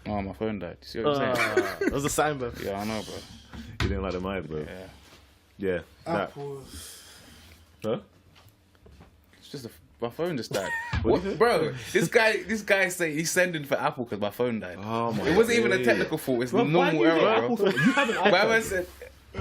Oh, my phone died. You see what I'm saying? That was a sign, bro. Yeah, I know, bro. You didn't like the mic, bro. Yeah. That. Huh? It's just my phone just died. What, bro? This guy say he's sending for Apple because my phone died. Oh my. It wasn't even a technical fault. It's Bro, normal error, bro. You have an But I iPad. said,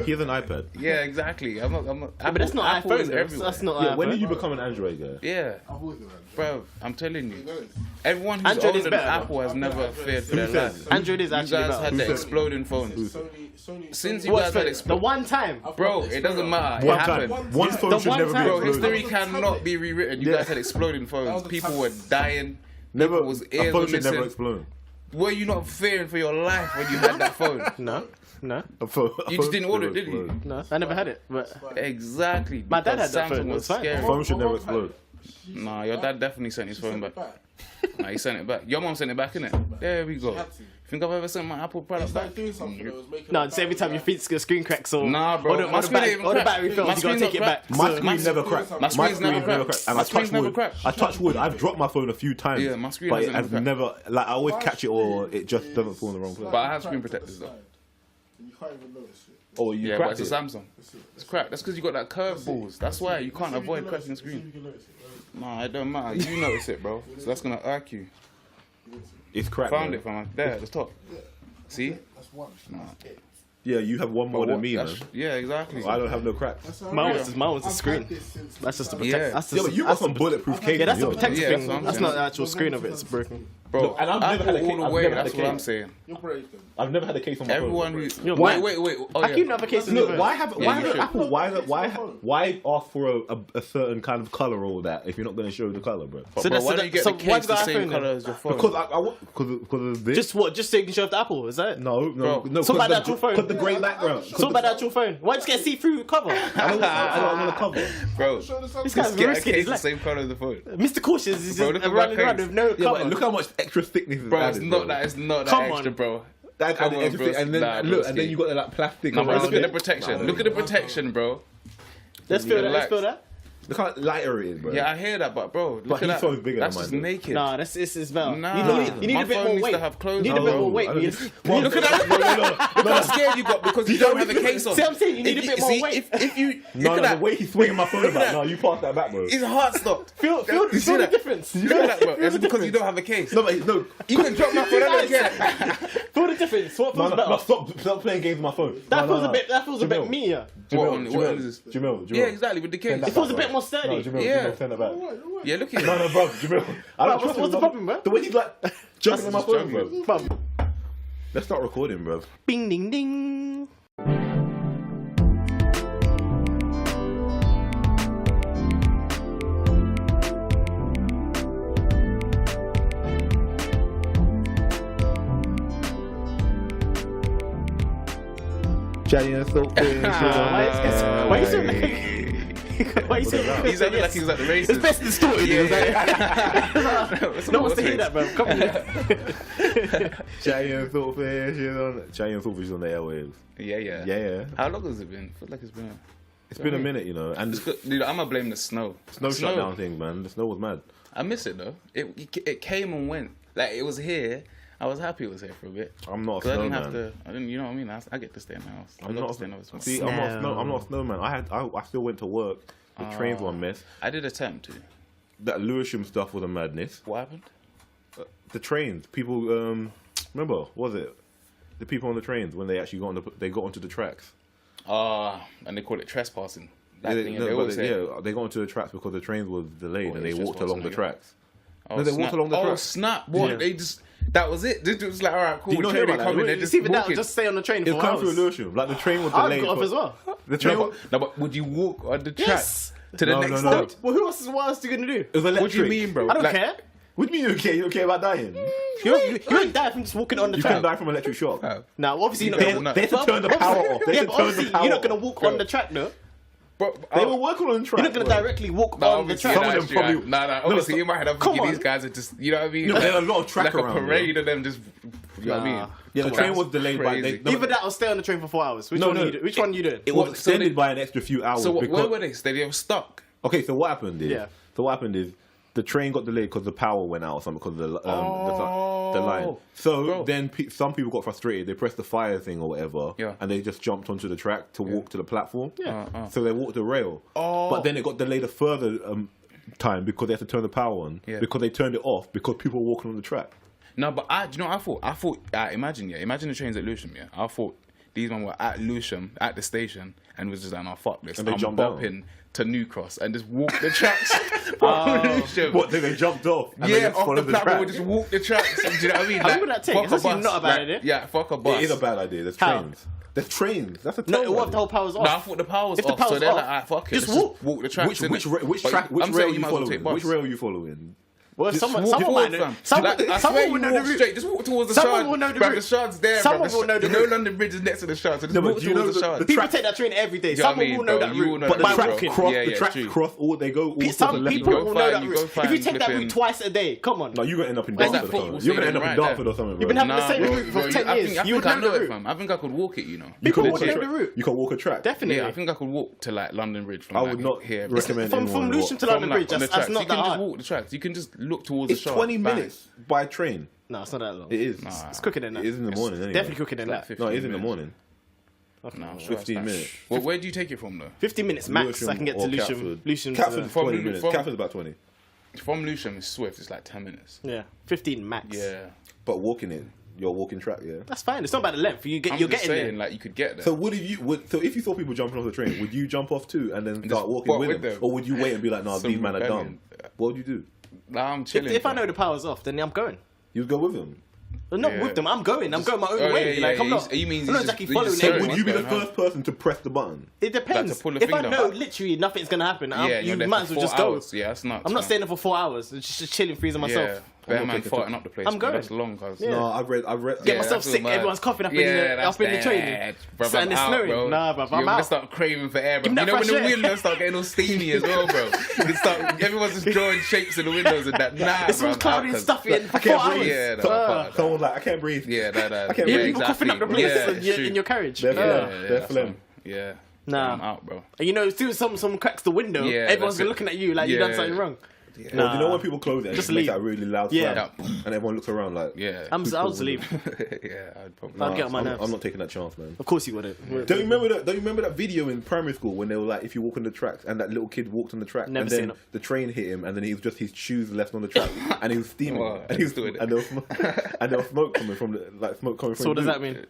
He has an iPad. yeah, exactly. I'm not. But that's not Apple iPhone. is everywhere. That's not Yeah, iPhone. when did you become an Android guy? Yeah, I've always been Android. bro. I'm telling you, everyone who's Android is older than better, Apple has never feared for their said? lives. Android is You actually guys better. had the exploding phones. Sony. Since you What's guys had the exploding, one time? bro, it doesn't matter. One It time. happened. One phone The should one never be time. Bro, exploded. history cannot be rewritten. You guys had exploding phones. People were dying. Never. People's A ears phone were should never missing. explode. Were you not fearing for your life when you had that phone? No. A phone You just didn't order it, did you? No, I never had it. But Exactly. My dad because had that phone, Samsung it was fine. scary. A phone should never explode. Nah, your dad definitely sent his phone back. Nah, he sent it back. Your mom sent it back, innit? There we go. Think I've ever sent my Apple product back? Doing something that was making no, it's every time your feet screen cracks or Nah, bro. or My the, screen ain't even or the cracked. battery fails, My you gotta screen's take it not back. cracked. My So- screen never cracked. My screen's never cracked. And My I screen's touch never wood. cracked. I touch wood. I've dropped my phone a few times. Yeah, my screen But hasn't I've cracked. never, like, I always catch it or it just doesn't fall in the wrong place. But I have screen protectors though. You can't even notice it. Oh, you Yeah, but cracked it's it. a Samsung. It's cracked. That's because you got that curved balls. That's why you can't avoid cracking the screen. Nah, it don't matter. You notice it, bro. So that's gonna irk you. It's cracked. Found man. it from there at the top. See? That's one. That's it. Yeah, you have one more than me, man. Yeah, exactly. I don't have no cracks. That's Mine alright. was a I've screen. had this since That's just a Yeah. protect. That's Yeah, just but you got that's some the- bulletproof case. Yeah, that's the yo. protective Yeah, thing. that's what I'm That's saying. not the actual screen of it. It's broken. Bro, Look, and I've never Apple had a case- all the I've way. never had That's a what I'm case. saying. You're brave then. I've never had a case on my Everyone phone. who You're wait, mad. wait. Oh I keep yeah. another case in Look, the why have Yeah, you should. Apple? Why ask for a certain kind of color or that if you're not going to show the color, bro? But So bro, that's- why don't you get so the why case you the got same iPhone then? color as your phone? Because of this. Just what? Just so you can show off the Apple? Is that it? no. So about the actual phone. Because the grey background. So about the actual phone. Why just get a see-through cover? I don't want to cover. Bro, Show the same This color. guy's get a risking case his the life. same color as the phone. Mr. Cautious is Bro, just look at running my around case. with no Yeah, cover. but look how much extra thickness is Bro, added, it's not that. It's not that Come extra, on. bro. That Come added on, extra bro. thick, and then Nah, look, broski. and then you got the like plastic. No, but around look at the it. protection. Look at the protection, bro. Let's feel that. Let's Relax. feel that. Look how lighter it is, bro. Yeah, I hear that, but bro, look But at his that. phone's bigger That's than just mine, though. naked. Nah, this is better. Nah, You need my a bit phone more needs weight. to have clothes You need a on, bit bro. more weight. I don't- Look at that. Look how scared you got because you don't have a case on. See what I'm saying? You need a bit more See, weight. If you No, look at the that, way he's swinging my phone Look at about. that. No, you passed that back, bro. his heart stopped. Feel You see the that? difference. Look at that, bro. Feel It's the because you difference. don't have a case. No, but no. You can drop my phone and get it. Feel the difference. What No, feels no, better? stop playing games with my phone. That No, feels no, a bit. That feels a bit Jamil. meatier. What is this? Jamil. Yeah, exactly, with the case. Send that It feels a back, bit bro. more sturdy. No, Jamil, Yeah. Jamil, send it back. Yeah, look at it. No, bro, Jamil. I don't trust what's the him, problem, bro? The way he's like jumping on my phone, bro. Bum. Let's start recording, bro. Bing ding ding. Chatty and so Why you so Why you so He's acting like he's at the races. It's best distorted. Yeah. No one's to hear that, bro. Come on. Chatty and Saltfish is on. Chatty and Saltfish is on the airwaves. Yeah. Yeah. How long has it been? I feel like it's been. It's been a minute, you know, and It's good. Dude, I'm gonna blame the snow. snow shutdown thing, man. The snow was mad. I miss it though. It came and went. Like it was here. I was happy it was here for a bit. I'm not a 'Cause I didn't snowman. have to. I didn't. You know what I mean? I get to stay in the house. I I'm love not. to stay in the house. See, I'm not a snowman. I still went to work. The trains were a mess. I did attempt to. That Lewisham stuff was a madness. What happened? The trains, people. Remember, what was it the people on the trains when they actually got onto the tracks? And they call it trespassing. That thing, they always say. They got onto the tracks because the trains was delayed Oh, and they it's walked along the trespassing, tracks. Oh, No, they walked snap. along the Oh tracks. snap! What? Yeah. They just. That was it. It was like, all right, cool. Did you not train hear ain't about that? coming. They're It's just even that. walking. Just stay on the train It for was coming through hours. Lewisham. Like the train was I'd delayed. got off as well. The train No, was. but would you walk on the track Yes. to the No, next no. stop? Well, what else are you gonna do? It was electric. What do you mean, bro? I don't Like, care. What do you mean you don't care? You don't care about dying? You ain't die from just walking on the You couldn't track. die from electric shock. Now, obviously, you're not They- gonna. they had to turn the power off. They Yeah, had to but turn the obviously, power you're not gonna off. walk Bro. on the track, though. Bro, They were working on the track. You're not gonna bro. directly walk No, on the obviously, track. Some of that's them probably- true. Obviously, in my head, I'm Come thinking on. these guys are just, you know what I mean? No, there's a lot of track like around, a parade of them just, you know what I mean? Yeah, the Come train on. was delayed by. Crazy. No, Either that or stay on the train for 4 hours. Which No, one? no. Which one you doing? It was Well, so extended they- by an extra few hours. So where because, were they? They were stuck. Okay, so what happened is. Yeah. So what happened is the train got delayed because the power went out or something because the the line. So bro. then some people got frustrated. They pressed the fire thing or whatever, Yeah. and they just jumped onto the track to walk to the platform. Yeah. So they walked the rail. Oh. But then it got delayed a further time because they had to turn the power on. Yeah. Because they turned it off because people were walking on the track. No, but do you know what I thought? Imagine the trains at Lewisham, yeah. I thought these men were at Lewisham, at the station, and was just like, no, fuck this. And they I'm jumped bopping to New Cross and just walk the tracks from Lewisham. What? Then they jumped off. And they Yeah, just off the followed platform, track. we just walk the tracks. Do you know what I mean? How long would that take? fuck It's a actually bus. not a bad idea. Yeah, fuck a bus. It is a bad idea. There's How? trains. There's trains. That's a No, terrible what if the idea. whole power's off? No, I thought the power was If the off, so power's they're off, like, alright, fuck it, just let's walk. just walk the tracks. Which innit? rail I'm saying are you might as well take following? bus. Which rail are you following? Well, Just someone walk might forward, know. fam. Someone Like, I someone swear will you know walk the route. straight. Just walk towards the Someone shard. will know the Bruv, route. the shard's there. Someone bruv. will know the You know route. London Bridge is next to the shard, so just No, but walk do you know towards the the- shard. the People track- take that train every day. Do you know what I Someone mean, will know bro? that You will route. know But the by route, track bro. walking. cross, Yeah, the yeah, track true. cross, all they go. All Some left people and will right. know fine, that you route. go If fine, you take that flipping- route twice a day, come on. No, you're gonna end up in Where's Dartford that or football something. You're gonna end up in stadium right Dartford or something, You've bro. been having the Nah, same bro, route bro, for 10 I years. think You would I know know the it, route. fam. I think I could walk it, you know. People could would walk know the the track. route. You can walk a track. Definitely. Yeah, I think I could walk to like London Bridge from I like, would not here. recommend From anyone walk. Lewisham to London From, Bridge, on the that's tracks. not You that can just hard. walk the tracks. You can just look towards It's the shard. 20 bang. minutes by train. No, it's not that long. It is. It's quicker than that. It is in the morning. Anyway. Definitely quicker than Like that. No, it is in the 15 morning. No, I'm sure 15 it's minutes. Well, where do you take it from though? 50 minutes max. Lewisham I can get to or Lewisham. Catford. Lewisham. Catford's From 20 Lu- minutes. from- Catford's about 20. From Lewisham is Swift. It's like 10 minutes. Yeah, 15 max. Yeah. But walking it, you're walking track, yeah. That's fine. It's not about the length. I'm You're just getting saying, there. like you could get there. So so if you saw people jumping off the train, would you jump off too and then start just walking walk with with them? them? Or would you wait and be like, nah, Some these men are dumb? rebellion. What would you do? Nah, I'm chilling. If I fam. know the power's off, then I'm going. You'd go with them. But not Yeah. with them. I'm going. I'm going my own Oh, way. yeah, Like yeah, I'm not. you mean I'm you not just- exactly you following just say it. it Would you be the going home. first person to press the button? It depends. Like to pull a If I finger. know literally nothing's gonna happen, Yeah, you you're there might for as well 4 just go. hours. Yeah, that's nuts. I'm not man. staying there for 4 hours. It's just chilling, freezing Yeah, myself. bear not man taking farting up the place. I'm man. going. That's long, cuz. Yeah. No, I've read. Get Yeah, myself that's sick. all mad. Everyone's coughing up in that's the train. bad. Bruv, And I'm it's out, snowing. bro. Nah, bruv, You're I'm gonna out. start craving for air, bro. Give me You that know when the fresh air. windows start getting all steamy as well, bro. You start, everyone's just drawing shapes in the windows and that. Nah, It's bro, all I'm cloudy out, and 'cause- stuffy and for I can't 4 breathe. hours. Yeah, no, fuck that. Someone's like, I can't breathe. Yeah, that. I can't Yeah, breathe. people coughing up the place Yeah, in your- true. in your carriage. They're Yeah. phlegm. They're that's phlegm. fine. Yeah. Nah. I'm out, bro. And you know, as soon as someone cracks the window, Yeah, everyone's that's it. looking at you like you've done Yeah. something wrong. Well, Nah. you know when people close it, and Just it makes leave. that really loud Yeah. sound, and everyone looks around like, Yeah. I'll just leave. Yeah, I'd probably. I'll get on my I'm, nerves. I'm not taking that chance, man. Of course you wouldn't. Don't you remember that video in primary school when they were like, if you walk on the tracks, and that little kid walked on the track, Never and seen then it. the train hit him, and then he was just his shoes left on the track, and he was steaming, Wow, and he was, let's do it. and there was smoke, and there was smoke coming from the smoke coming from. So what does the that mean?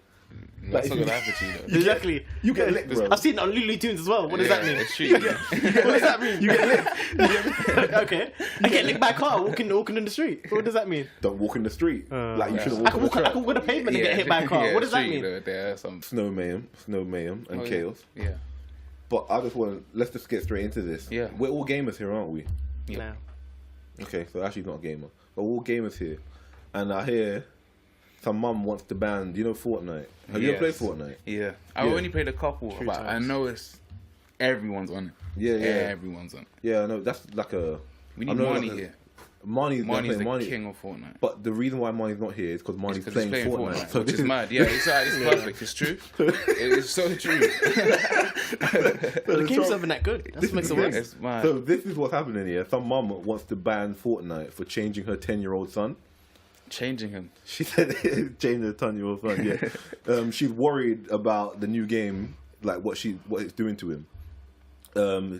That's not if gonna you- happen to you, though. Exactly. You get licked, bro. I've seen it on Looney Tunes as well. What does that mean? It's true. What does that mean? You get licked. Okay. I get licked by a car walking in the street. What does that mean? Don't walk in the street like you shouldn't I walk can on the walk. I track. can walk on the pavement and get hit by a car. Yeah, What does that true, mean? though. There are some. Snow mayhem, and Oh, yeah. chaos. Yeah. But I just want to let's just get straight into this. Yeah. We're all gamers here, aren't we? No. Okay, so actually not a gamer, but we're all gamers here, and I hear some mum wants to ban. Do you know Fortnite? Have you ever Yes. played Fortnite? Yeah. I've Yeah. only played a couple, but I times. know it's everyone's on it. Yeah, yeah. Everyone's on it. Yeah, I know. That's like a. We I need know money like a- here. Money's Money's the Money. king of Fortnite. But the reason why Money's not here is because Money's Because playing, he's playing Fortnite. Fortnite, which this is mad. Yeah, it's perfect. It's true. It is so true. The game's not even that good. That's what makes it worse. It's mad. So this is what's happening here. Some mum wants to ban Fortnite for changing her 10-year-old son. Changing him. She said changing her 10-year-old son. Yeah, she's worried about the new game, like what it's doing to him.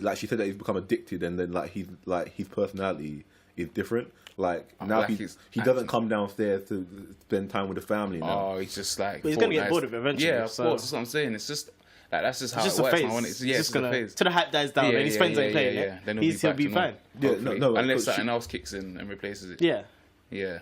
Like she said that he's become addicted, and then like his personality is different. Like now like he he's doesn't acting. come downstairs to spend time with the family now. Oh, he's just like. But he's gonna get Fortnite's- bored of it eventually, Yeah, of so- course. That's what I'm saying. It's just like that's just how It's just it a works. phase. Now, when It's yeah, just it's just a gonna phase. till the hype dies down and his friends ain't playing it. Then He'll be back to fine. Yeah, hopefully. no, unless but something else kicks in and replaces it. Yeah. Yeah,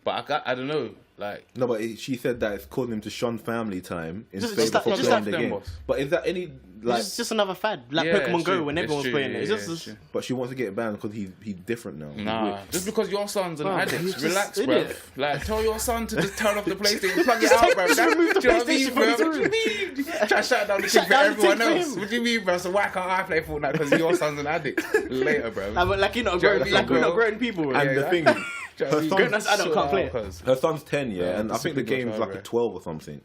but I don't know. Like, No, but she said that it's causing him to shun family time instead just of that- just playing that the them, game. boss. But is that any like? It's just another fad, like Yeah, Pokemon it's Go true. when It's everyone's true, playing it. It's yeah, just it's true. But she wants to get it banned because he's different now. He's nah, weird. just because your son's an Bro, addict, he's just relax, an bro. idiot. Like, tell your son to just turn off the PlayStation, plug it out, bro. Just remove the Do you know what I mean, PlayStation bro? from What his do you mean? Try to shut down the Shut thing for down the everyone thing for else. him. What do you mean, bro? So why can't I play Fortnite because your son's an addict? Later, bro. like you're not Do you know grown, what I like mean, we're not bro? grown people. Bro. And Yeah, the thing is, Do you know what I her mean? son's, Grown-ass adult can't play it. Cause- her son's 10, yeah, and I think the discipline game's goes like higher. a 12 or something.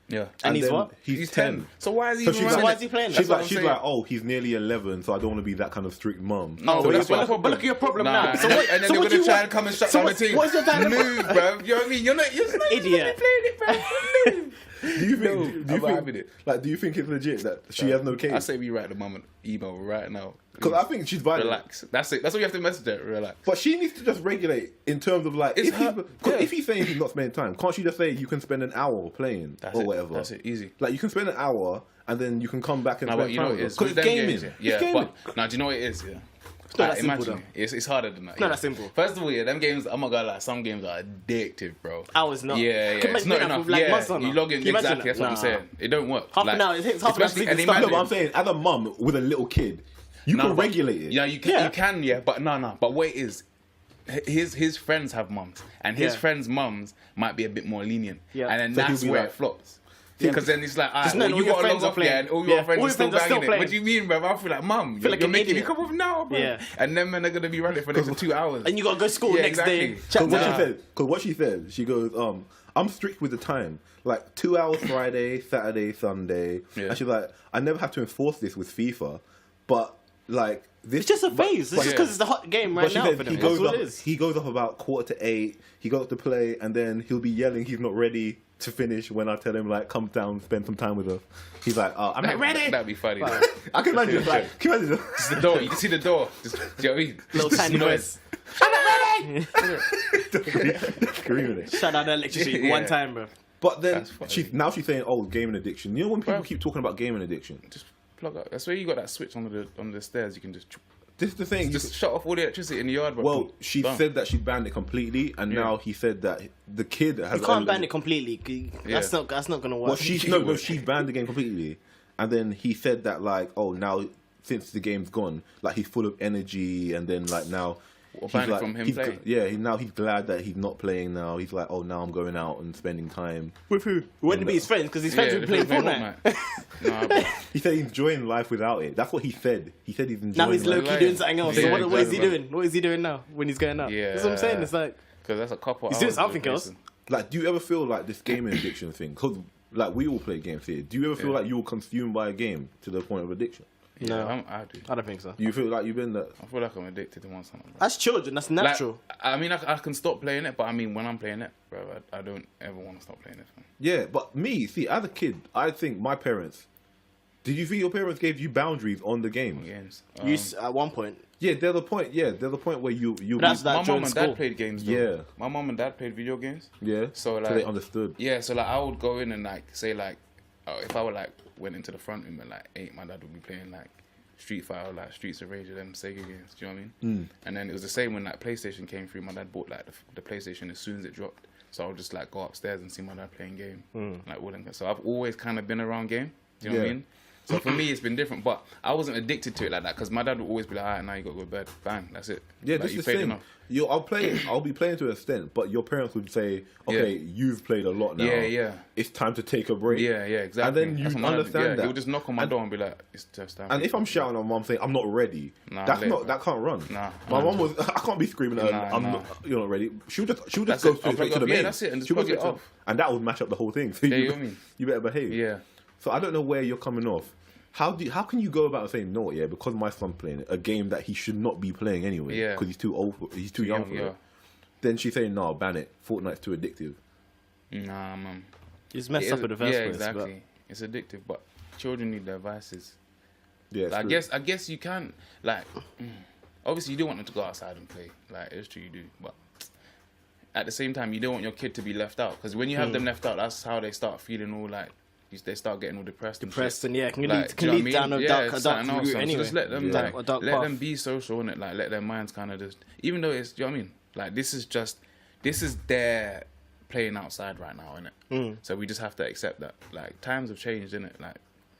Yeah. And he's then what? He's 10. So why is he So even she's running like, why it? is he playing? She's That's like, what I'm she's saying. like, oh, he's nearly 11, so I don't want to be that kind of strict mum. No, so but he's that's what like, But look at your problem Nah, now. So and what? then So they're what do gonna you try want? and come and shut So down the what- team. what's your dilemma? Move, bro. You know what I mean? You're not Idiot. playing it, bro. Move. do you think? No, do you I'm think? having it. Like, do you think it's legit that she has no I case? say we write the mum an email right now. Because I think she's violent. Relax. That's it. That's what you have to message her. Relax. But she needs to just regulate in terms of like, It's if, her- if he's saying he's not spending time, can't she just say you can spend an hour playing That's or it. whatever? That's it. Easy. Like you can spend an hour and then you can come back and No, spend but you know time what it is. because With it's them gaming. games, yeah. It's gaming. But now, do you know what it is? Yeah. It's not that simple, imagine though. it's harder than that. It's not yeah. that simple. First of all, yeah, them games. I'm not gonna lie. Some games are addictive, bro. Hours not. Yeah, Can yeah. It's you not make that enough. with, like, Yeah, months on you that? log in Can you imagine exactly. that? That's what I'm Nah. saying. It don't work. Half an hour, it takes half an hour to especially- see and the stuff. No, but I'm imagine- saying as a mum with a little kid, you No, can but- regulate it. Yeah, you can. Yeah. You can. Yeah, but no. But what it is, his friends have mums, and his Yeah. friends' mums might be a bit more lenient. Yeah. And then So he'll that's be where like- it flops. Yeah. Because then it's like, Just alright, knowing well, all you your got to friends log are off, playing. yeah, and all Yeah, your friends all are your still friends are still banging it. What playing. do you mean, bro? I feel like, mum, you're like an making me idiot. come off now, bro. Yeah. And then men are gonna be running for the next 2 hours. And you gotta go to school Yeah, next exactly. day. Cause Chat What to she her. said, because what she said, she goes, I'm strict with the time. Like 2 hours Friday, Saturday, Sunday. Yeah. And she's like, I never have to enforce this with FIFA, but like this. It's just a phase. It's just yeah. because it's a hot game But right she now said for them. he That's goes what up. it is. He goes up about 7:45. He goes to play, and then he'll be yelling he's not ready to finish when I tell him like, come down, spend some time with us. He's like, oh, I'm not ready. That'd be funny. though. I can imagine. Like, can you imagine? It's the door. You can see the door. Just, do you know what I mean? Little Just tiny noise. noise. Screaming it. Shut out the electricity Yeah. one time, bro. But then That's funny. she's saying, oh, gaming addiction. You know when people Bruv. keep talking about gaming addiction, Just plug up. That's where you got that switch on the stairs. You can just this is the thing. just shut off all the electricity in the yard, bro. Well, she Done. said that she banned it completely, and Yeah. now he said that the kid has. You can't ban it completely. That's Yeah. not gonna work. Well, she banned the game completely, and then he said that like, oh, now since the game's gone, like he's full of energy, and then like now. What, he's ban it like, from him he's playing? Yeah, now he's glad that he's not playing now. He's like, oh, now I'm going out and spending time. With who? Wouldn't it be his friends? Because his friends would be playing Fortnite. Nah, bro. He said he's enjoying life without it. That's what he said. He said he's enjoying Now he's low life. key Like- doing something else. Yeah, So what is he exactly. doing? What is he doing now when he's going out? Yeah. That's what I'm saying. It's like Because that's a couple. He's doing hours something replacing. else. Like, do you ever feel like this gaming addiction thing? Because like we all play games here. Do you ever feel Yeah. like you were consumed by a game to the point of addiction? No. I do. I don't think so. Do you feel like you've been that? I feel like I'm addicted to one something. Bro. That's children. That's Like, natural. I mean, I can stop playing it, but I mean, when I'm playing it, bro, I don't ever want to stop playing it. Man. Yeah, but me, see, as a kid, I think my parents. Did you think your parents gave you boundaries on the game? Games. At one point. Yeah, there's a point. Yeah, there's a point where you. That's My that mom during and school. dad played games. Though. Yeah. My mom and dad played video games. Yeah. So they like, understood. yeah. So like, I would go in and like say like, if I were like went into the front room at like 8, my dad would be playing like Street Fighter, like Streets of Rage, or them Sega games. Do you know what I mean? And then it was the same when like PlayStation came through. My dad bought like the PlayStation as soon as it dropped. So I would just like go upstairs and see my dad playing game, like all them. So I've always kind of been around game. Do you know what I Yeah. mean? So for me, it's been different, but I wasn't addicted to it like that because my dad would always be like, "Alright, now you got to go to bed. Bang, that's it." Yeah, like, this you is the played thing. enough. I'll be playing to an extent, but your parents would say, "Okay, you've played a lot now. Yeah. It's time to take a break." Yeah, exactly. And then you That's what my dad did. understand yeah, that. He'll just knock on my door and be like, "It's just time." And if I'm shouting at mom saying I'm not ready, Nah, that's later, not bro. that can't run. Nah. My mom was. I can't be screaming at her. Nah, I'm nah. not. You're not ready. She'll just That's go it. I'll straight plug to it the up. Yeah, main. that's it, and just She'll go plug it straight to- off. and that would match up the whole thing. So Yeah, you know what I mean? you better behave. Yeah. So I don't know where you're coming off. How can you go about saying no? Yeah, because my son's playing a game that he should not be playing anyway. Yeah. Because he's too old. He's too young for yeah. it. Then she's saying no, ban it. Fortnite's too addictive. Nah, man. It's messed It up is- in the first yeah, place. exactly. It's addictive, but children need their vices. Yeah, it's Like, true. I guess you can like. Obviously, you do want them to go outside and play. Like it's true, you do. But at the same time, you don't want your kid to be left out because when you have them left out, that's how they start feeling all like. They start getting all depressed. Depressed and and shit. can Like, do lead you know what I down mean? a dark something else, route so anyway. just let them Yeah. like A dark let path. them be social and like let their minds kind of just even though it's do you know what I mean? Like this is their playing outside right now, innit? So we just have to accept that. Like times have changed, innit? Like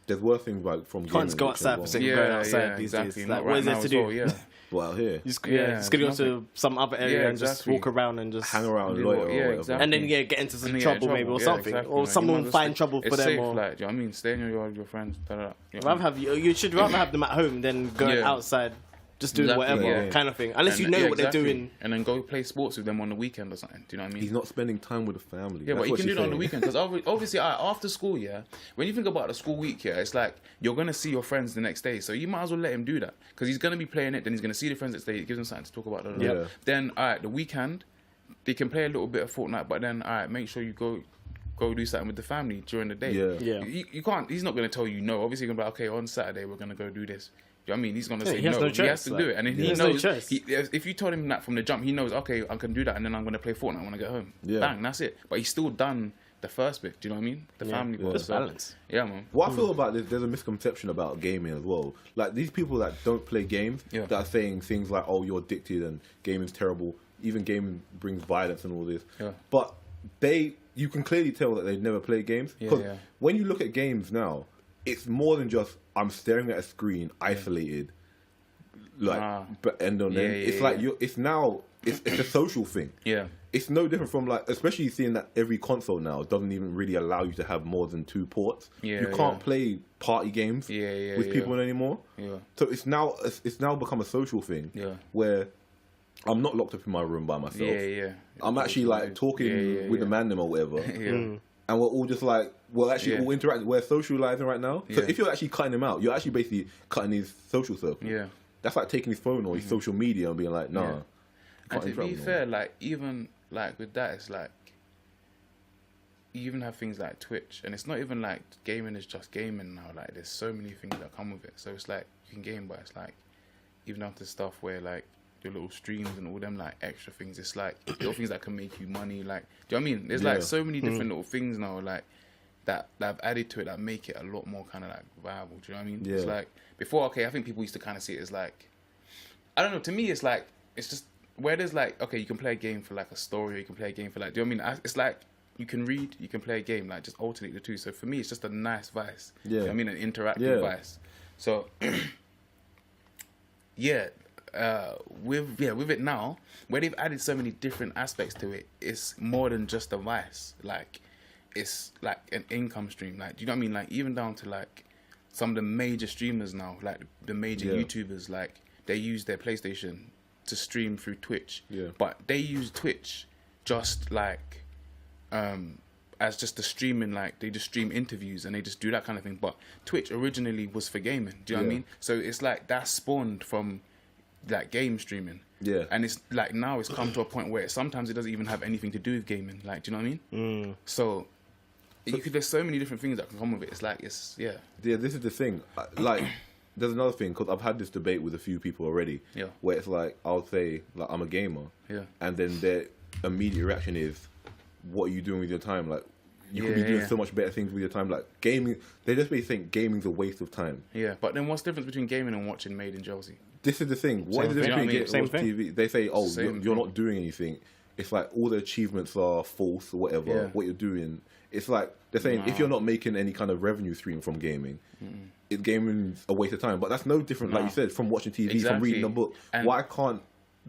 There's worse things like from. You can't just go gaming outside for addiction saying as well. going outside these exactly. days. Not Like, what right is there now to as do? well, yeah. Well, out here, Just Yeah, just gonna go nothing. to some other area Yeah, and just exactly. walk around and just hang around, Yeah, loiter, yeah, or whatever. exactly. and then get into some And then get in trouble maybe or Yeah, something, exactly. or Like, you someone might as find well- trouble for it's them. safe, Or like, do you know what I mean? Stay in your yard with your friends. Da, da, da. You know rather what I mean? have you should rather have them at home than going Yeah. outside just doing Exactly, whatever yeah. kind of thing. Unless you know what exactly. they're doing. and then go play sports with them on the weekend or something. Do you know what I mean? He's not spending time with the family. Yeah, That's but you what can do she's that on the saying. weekend because obviously after school, yeah, when you think about the school week, yeah, it's like you're gonna see your friends the next day, so you might as well let him do that because he's gonna be playing it. Then he's gonna see the friends next day. It gives him something to talk about. Yeah. Then the weekend, they can play a little bit of Fortnite, but then make sure you go do something with the family during the day. Yeah. Yeah. You can't. He's not gonna tell you no. Obviously, he's gonna be like, okay, on Saturday we're gonna go do this. Do you know what I mean? He's gonna say he has no. no He choice, has to do it, and then he he has no knows. choice. If you told him that from the jump, he knows. Okay, I can do that, and then I'm gonna play Fortnite when I get home. Yeah. Bang, that's it. But he's still done the first bit. Do you know what I mean? The family part. Just So, balance. yeah, man. What I feel about this, there's a misconception about gaming as well. Like these people that don't play games, Yeah. that are saying things like, "Oh, you're addicted and gaming's terrible." Even gaming brings violence and all this. Yeah. But you can clearly tell that they never play games. Yeah, 'Cause yeah. when you look at games now, it's more than just I'm staring at a screen, isolated. Like, but end on end. Yeah, It's yeah, like yeah. it's a social thing. Yeah. It's no different from like, especially seeing that every console now doesn't even really allow you to have more than 2 ports. Yeah, you can't yeah. play party games Yeah, with yeah. people anymore. Yeah. So it's now become a social thing. Yeah. Where I'm not locked up in my room by myself. Yeah, yeah. I'm actually like talking Yeah, with yeah. the man them or whatever. Yeah. And we're all just like, we're actually Yeah. all interacting. We're socializing right now. So Yeah. if you're actually cutting him out, you're actually basically cutting his social circle. Yeah. That's like taking his phone or his social media and being like, nah. Yeah. you And can't to interact be with fair, like even like with that, it's like you even have things like Twitch, and it's not even like gaming is just gaming now. Like there's so many things that come with it. So it's like you can game, but it's like even after stuff where like your little streams and all them like extra things. It's like little things that can make you money. Like do you know what I mean? There's Yeah. like so many different little things now, like that I've added to it that make it a lot more kind of like viable. Do you know what I mean? Yeah. It's like before, okay, I think people used to kind of see it as like, I don't know. To me, it's like it's just where there's like, okay, you can play a game for like a story, or you can play a game for like, do you know what I mean? It's like you can read, you can play a game, like just alternate the two. So for me, it's just a nice vice. Yeah. Do you know what I mean? An interactive Yeah. vice. So yeah, with it now, where they've added so many different aspects to it, it's more than just a vice. Like it's like an income stream. Like do you know what I mean? Like even down to like some of the major streamers now, like the major Yeah. YouTubers, like they use their PlayStation to stream through Twitch. Yeah. But they use Twitch just like as just a streaming, like they just stream interviews and they just do that kind of thing. But Twitch originally was for gaming. Do you know what I Yeah. mean? So it's like that spawned from like game streaming. Yeah. And it's like now it's come to a point where sometimes it doesn't even have anything to do with gaming. Like, do you know what I mean? So there's so many different things that can come with it. It's like yeah. Yeah, this is the thing. Like, there's another thing, because I've had this debate with a few people already. Yeah. Where it's like, I'll say, like, I'm a gamer. Yeah. And then their immediate reaction is, what are you doing with your time? Like, you could be Yeah, doing yeah. so much better things with your time. Like, gaming, they just basically think gaming's a waste of time. Yeah. But then what's the difference between gaming and watching Made in Chelsea? This is the thing. What is the thing. difference You know between what I mean? getting Same watch TV? They say, oh, Same you're thing. not doing anything. It's like all the achievements are false or whatever, Yeah. what you're doing. It's like, they're saying, if you're not making any kind of revenue stream from gaming, gaming's a waste of time. But that's no different, like you said, from watching TV, from Exactly. reading a book. And- Why can't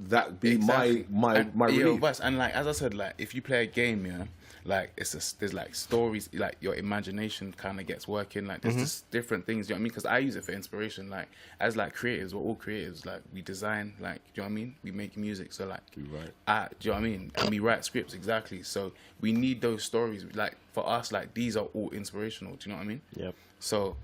that be Exactly. my And, relief? but, and like as I said, like if you play a game, yeah, like there's like stories, like your imagination kind of gets working. Like there's just different things. You know what I mean? Because I use it for inspiration. Like as like creators, we're all creators. Like we design. Like do you know what I mean? We make music. So like We write. do you know what I mean? And we write scripts exactly. So we need those stories. Like for us, like these are all inspirational. Do you know what I mean? Yep. So,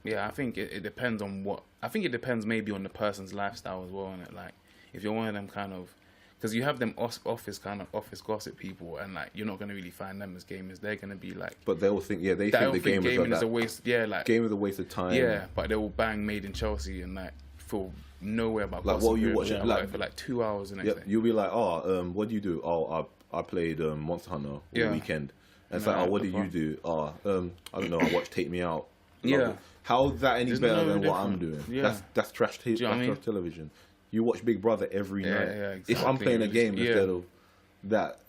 yeah, I think it depends on what. I think it depends maybe on the person's lifestyle as well. And it like if you're one of them kind of, because you have them office gossip people, and like you're not gonna really find them as gamers. They're gonna be like, But they'll think, yeah, they they think don't the think game gaming is is a like waste. Yeah, like game is a waste of time. yeah, but they will bang Made in Chelsea and like feel nowhere about Like, gossip. what you and watching, shit like- about it for like 2 hours the next Yeah, day. you'll be like, oh, what do you do? Oh, I played Monster Hunter all Yeah. weekend. And it's Nah, like, oh, what the did you fuck? do? Oh, I don't know. I watched Take Me Out. Yeah. Love it. How's that any There's better no than what I'm doing? different. Yeah. That's trash. you know what I mean? Trash television. You watch Big Brother every Yeah, night. yeah, If I'm exactly. playing a game Yeah. instead of that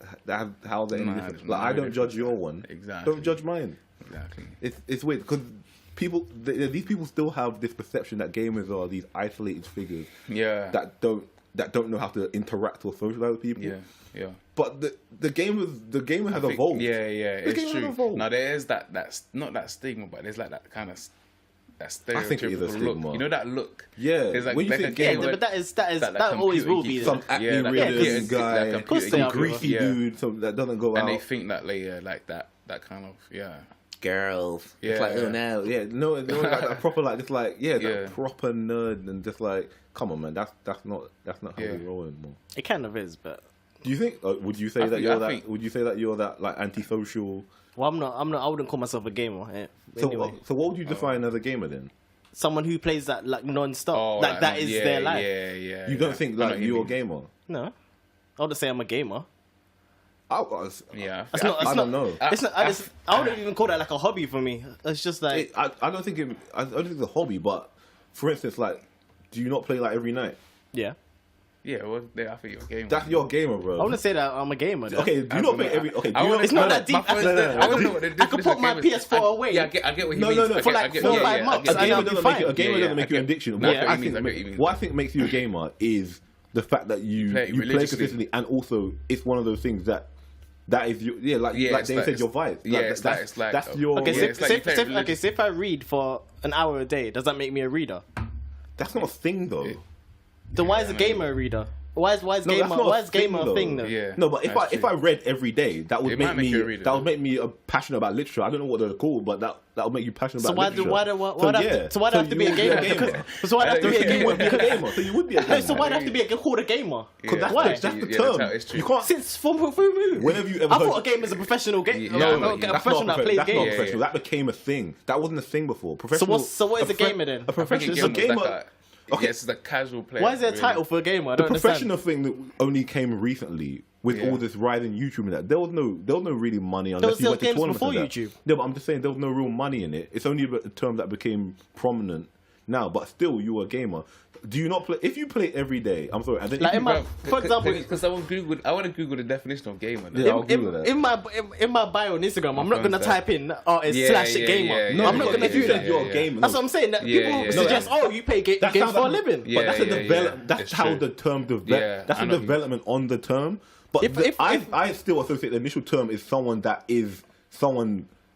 how's that any Nah, different? there's Like, no I don't judge difference. your one. Exactly. Don't judge mine. Exactly. It's weird because these people still have this perception that gamers are these isolated figures Yeah. that don't know how to interact or socialize with people. Yeah. Yeah. But the game has evolved. Yeah, yeah, The it's game has true. evolved. Now there is that's not that stigma, but there's like that kind of I think it is a stereotypical stigma. look. You know that look? Yeah, There's like, when you like think a game, game Yeah, where- but that like always computer will be geek- there. some acne like ridden computer- guy, like Of course they some are, greasy yeah. dude, some that doesn't go and out. they think that like that kind of Girls, Yeah, it's like yeah. oh no, yeah, no, like that proper like it's like Yeah. that proper nerd and just like come on man, that's not how Yeah. we roll anymore. It kind of is, but Do you think? Would you say I that think- you're I that? think- Would you say that you're that like antisocial? well, I'm not. I wouldn't call myself a gamer. So, Anyway, so what would you define as a gamer then? someone who plays that like non-stop, Oh, like that is their life. Yeah. You don't think I know like what you you're a mean. gamer? No, I wouldn't say I'm a gamer. Yeah, It's not. It's I not, don't know. It's not. I wouldn't even call that like a hobby for me. It's just like I don't think it. I don't think it's a hobby, but for instance, like, do you not play like every night? yeah. Yeah, well, I think you're a gamer. That's your gamer, bro. I wouldn't say that I'm a gamer. Though. Okay, do you not play every? Okay, do I you wanna- not? It's not no, that deep. my point is No, no, that- no. I wanna know what the I could definition put of my game is. PS4 away. Yeah, I get what he No, means. no, no, I for get- like I get- 4 or yeah, 5 yeah, months, I A get- and gamer I'll be doesn't make you. A fine. gamer Yeah, doesn't yeah, make you I an get- addiction. yeah, What I get I what he think, means, I get what he means. what I think makes you a gamer is the fact that you Play it you play religiously. consistently, and also it's one of those things that is your like it's Dane like- said, your vibe. yeah, Like, it's like- it's like- that's your. Okay, Yeah, so, it's like you play it okay, so if I read for an hour a day, does that make me a reader? That's not a thing though. Then why is a man. gamer a reader? Why is No, that's gamer not why is gamer a thing though? Yeah. No, but if that's if true. I read every day, that would It make might make me you a reader, that would though. make me passionate about literature. I don't know what they're called, but that would make you passionate So about why literature. do I have to be a you gamer? would Because so why do I have to be a Yeah. You would be gamer? a gamer. So you would be a No, gamer. so why do I have to be called a gamer? Because Yeah. Why? that's the Yeah, term. that's true. You can't. Since from me. When have you ever I heard? thought a gamer is a professional game. Yeah, a no, that's not professional that plays that's not games. Yeah, professional. yeah. That became a thing. That wasn't a thing before. Professional. So what is a gamer then? A I think professional. a A gamer was gamer. like Okay. yes, it's a casual player. Why is there a really. title for a gamer? I The don't understand. professional thing that only came recently with Yeah. all this rising YouTube and that there was no really money unless was you went to games tournaments before and that. YouTube. No, but I'm just saying there was no real money in it. It's only a term that became prominent now. But still, you were a gamer. Do you not play? If you play every day, I'm sorry. And then Like if you, in my- for example- because I want to Google the definition of gamer. Yeah, I'll Google that. in my bio on Instagram, I'm not gonna phone's type in artist Yeah, slash yeah, gamer. yeah, no, I'm not no, gonna if do you that. said you're Yeah, a gamer. That's what I'm saying. That Yeah, people yeah, suggest, yeah. oh, you play That games sounds for a like- living. Yeah, But that's a yeah, develop. yeah. That's It's how true. the term develop. Yeah, that's I a know what you mean. development on the term. But If- I still associate the initial term is someone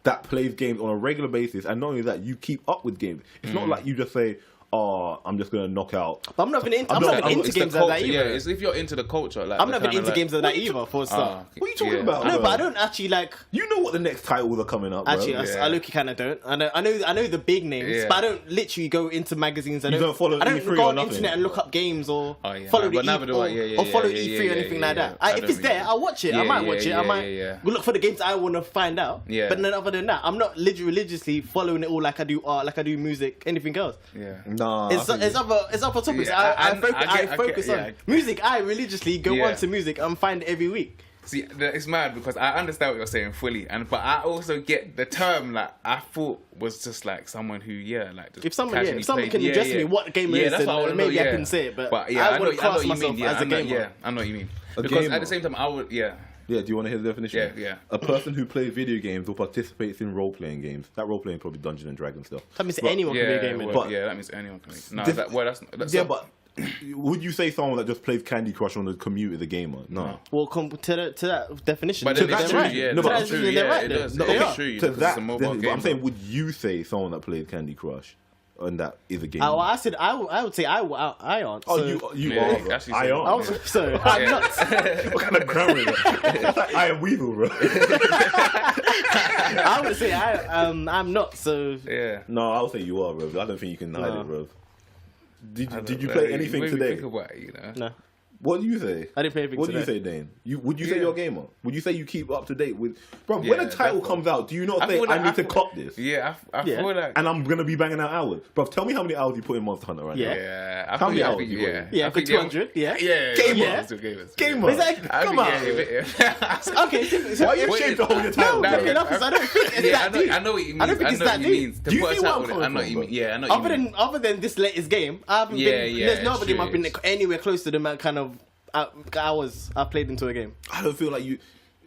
that plays games on a regular basis, and not only that, you keep up with games. It's not like you just say, "Oh, I'm just gonna knock out." But I'm not even I'm into not- games It's the like that culture, yeah, either. it's if you're into the culture. Like I'm the not even kinda into like- games like that either. For stuff. What are you talking about? No, bro? but I don't actually like. You know what the next titles are coming up, bro. Actually, Yeah. I look kind of don't. I know the big names, Yeah. but I don't literally go into magazines. I You don't follow I don't E3 go or on the nothing? internet and look up games or Oh, yeah. follow No, the but neither do I. Yeah, yeah, or follow yeah, E3 yeah, or anything yeah, like yeah. that. I If don't it's there, really- I'll watch it. I Yeah, might yeah, watch it. yeah, I might yeah. look for the games I want to find out. Yeah. But then other than that, I'm not religiously following it all like I do art, like I do music, anything else. Yeah. Nah, It's other topics. Yeah, I I get- focus yeah. on music. I religiously go Yeah. on to music and find it every week. See, it's mad because I understand what you're saying fully, but I also get the term like I thought was just like someone who just If someone casually can plays. address me what game it is, that's what I then wanna maybe know, I can say it. But yeah, I would class what you myself mean, yeah, as a gamer. Yeah, I know what you mean. A Because gamer. at the same time, I would, Yeah, do you want to hear the definition? Yeah. A person who plays video games or participates in role-playing games. That role-playing probably Dungeons and Dragons stuff. That means But- anyone can be a yeah, gamer. well, But- yeah, that means anyone can. No, This- that's Yeah, but would you say someone that just plays Candy Crush on the commute is a gamer? No. Well, to that definition, But to then it's that true, right. yeah, No, but that's it's true, they're yeah, right it then. does. They It's are. true, To because that, it's a mobile but game. I'm saying, would you say someone that played Candy Crush and that is a gamer? Well, I said I would say I aren't. Oh, so- you Yeah, are. you Bro. actually I said am. it. I was sorry. I'm Yeah. not. What kind of grammar is that? That's like I am Weevil, bro. I would say I'm not. So Yeah. No, I would say you are, bro. I don't think you can hide No. it, bro. Did you Like, play anything when we today? Think about it, no, What do you say? I didn't play anything What today. do you say, Dane? Would you say Yeah. you're a gamer? Would you say you keep up to date with? Bro, when Yeah, a title definitely. comes out, do you not I say feel like- I need I to feel- cop this? Yeah, I Yeah. feel like. And I'm gonna be banging out hours, bro. Tell me how many hours you put in Monster Hunter right Yeah. now. Yeah, How many hours you put yeah. in? Yeah, I for think 200. Yeah. Yeah, Gamer. yeah. Still gamers. Gamer. Is that- I come think, on. yeah. Okay. So, Why are you Wait, ashamed to hold your title? No, bro? fair enough, 'cause I don't think it's Yeah, that deep. I know what you mean. I don't think it's know that what you deep. mean. To Do you put a see where title I'm on it, I coming know what you from, mean. Yeah, I know what you mean. Other than this latest game, I haven't Yeah, been. yeah, There's no it's other game true, I've been it's- anywhere close to the amount kind of hours I've played into a game. I don't feel like you.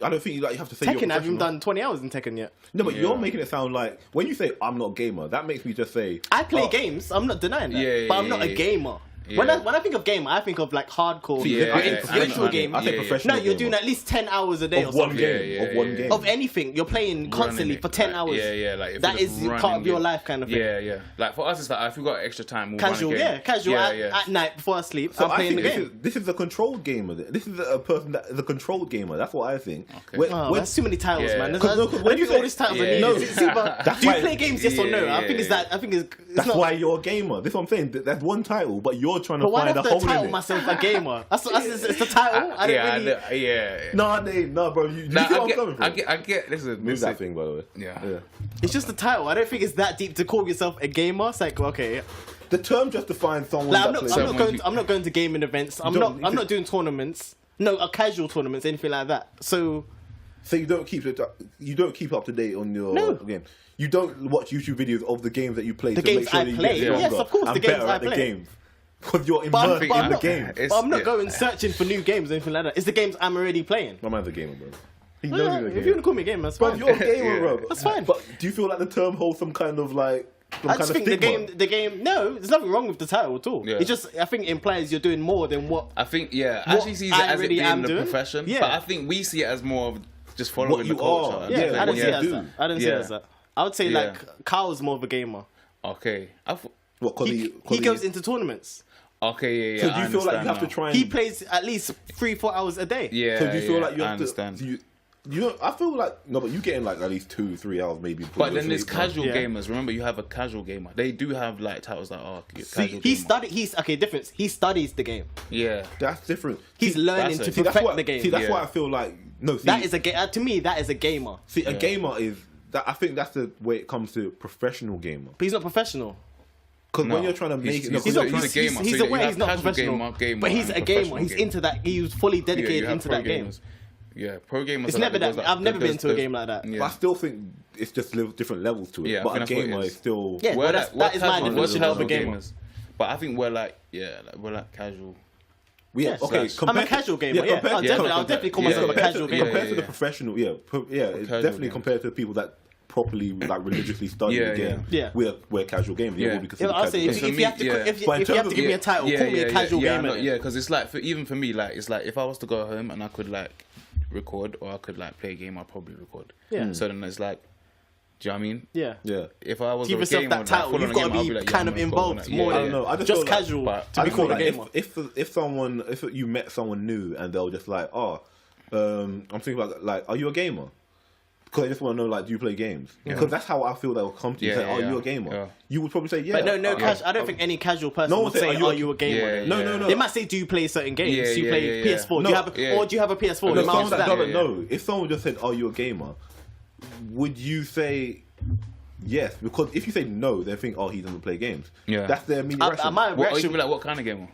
I don't think you have to say you're Tekken, I haven't professional. done 20 hours in Tekken yet. No, but Yeah. you're making it sound like when you say I'm not a gamer, that makes me just say I play oh, games. I'm not denying that. Yeah, but I'm not yeah, a yeah. gamer. Yeah. When I think of game, I think of like hardcore. Yeah, You're into a game. I think Yeah, professional. No, you're gamer. doing at least 10 hours a day or of one something. game. Yeah, Of one yeah. game. Of anything, you're playing constantly Running for it, 10 like, hours. Yeah. Like if That it's is part running of your game. life kind of thing. Yeah. Like for us, it's like if we got extra time, we'll Casual, run a game. yeah, casual. Yeah, At night before I sleep, So I'm I playing think the game. this is a controlled gamer. This is a person that is a controlled gamer. That's what I think. Okay. Oh, that's too many titles, Yeah. man. Because I when don't you think all say- these titles are Yeah. needed. No, It's super- that's do you why- play games? Yes or no? Yeah, I think it's yeah. that. I think it's That's not. why you're a gamer. That's what I'm saying. That's one title, but you're trying to But why find a not hole the title in it. myself a gamer? That's it's the title. I don't really. Yeah. No, bro. You Nah, see what I'm coming from? I get. Listen, Move that thing, by the way. Yeah. It's just the title. I don't think it's that deep to call yourself a gamer. It's like okay, The term just defines someone like, that plays. I'm not going to gaming events. I'm not doing tournaments. No, casual tournaments, anything like that. So you don't keep up to date on your game. You don't watch YouTube videos of the games that you play. The to make games sure I that you play. get Yes, stronger of course, the and games better I at the play. games. Because you're But immersed in the game. I'm not going searching for new games or anything like that. It's the games I'm already playing. My man's a gamer, bro. He Yeah, knows he's a if you gamer. want to call me a gamer, that's Bro, fine. you're a gamer, Yeah. bro. That's fine. But do you feel like the term holds some kind of like I just think stigma? the game. No, there's nothing wrong with the title at all. Yeah. It just, I think, it implies you're doing more than what. I think I What actually sees it I as it really being am the doing? profession. Yeah. But I think we see it as more of just following What the you culture. are. Yeah, Yeah, I what don't see you it as do. that. I don't see it as that. I would say Yeah. like Kyle's more of a gamer. Okay. What? Cause He goes into tournaments. Okay. Yeah. So do you I feel like you understand have to now. try and? He plays at least 3-4 hours a day. Yeah. So do you feel like you I have understand. to? You know, I feel like no, but you getting like at least 2-3 hours maybe. But then there's casual. casual Yeah. gamers. Remember, you have a casual gamer. They do have like titles that are casual. He gamer. He's okay. Difference. He studies the game. Yeah. That's different. He's learning that's to it. that's perfect why, the game. See, that's Yeah. why I feel like no. See, That is to me. That is a gamer. see, a gamer is that. I think that's the way it comes to professional gamer. But he's not professional. Because No. when you're trying to make He's it, not- He's he's a gamer. He's So you aware have he's not casual professional. gamer But he's and a gamer. professional He's gamer. into that. He's fully Yeah, dedicated you have into pro that game. gamers. Yeah, pro gamers. It's are never like, that. there's I've never been there's- to a game like that. Yeah. but I still think it's just different levels to it. Yeah, I but a think that's what it gamer is. is still. Yeah, well, that is my casual- definition of a gamer. gamers. But I think we're like casual. Yes. Okay, I'm a casual gamer. Yeah, compared- I'll definitely call Yeah, myself a yeah. casual gamer. Compared to the Yeah. professional, it's definitely gamers. compared to the people that properly like religiously study Yeah, the game. yeah. We're casual gamers. Yeah. Will be considered I'll say casual if For gamers. you me, have to yeah. if you But in have to terms of- give me a title, call me a casual gamer. Yeah, because it's like even for me, like it's like if I was to go home and I could like record or I could like play a game, I'd probably record. Yeah. So then it's like, do you know what I mean? Yeah. Yeah. If I was Give a yourself gamer, that like, title. full on You've a got game, to I'd be be like, kind yeah, of I'm involved involved in more that. I than don't know. I just just feel like- casual but to I be just called a feel gamer. like if someone if you met someone new and they'll just like I'm thinking about like are you a gamer? Because I just want to know like do you play games? Because that's how I feel they'll come to you. Yeah, Say, yeah, are you yeah. a gamer? Yeah. You would probably say yeah. But no, Okay. I don't think any casual person No one would say, say, "Are you a gamer?" Yeah, No, yeah. no, no. They might say, "Do you play certain games? Yeah, Do you yeah, play yeah, yeah. PS4? No, do you have, yeah. or do you have a PS4?" No, They might someone ask that that. doesn't Yeah, yeah. know. If someone just said, "Are you a gamer?" Would you say yes? Because if you say no, they think, "Oh, he doesn't play games." Yeah. That's their immediate reaction. My What, or you reaction, could be like, what kind of gamer?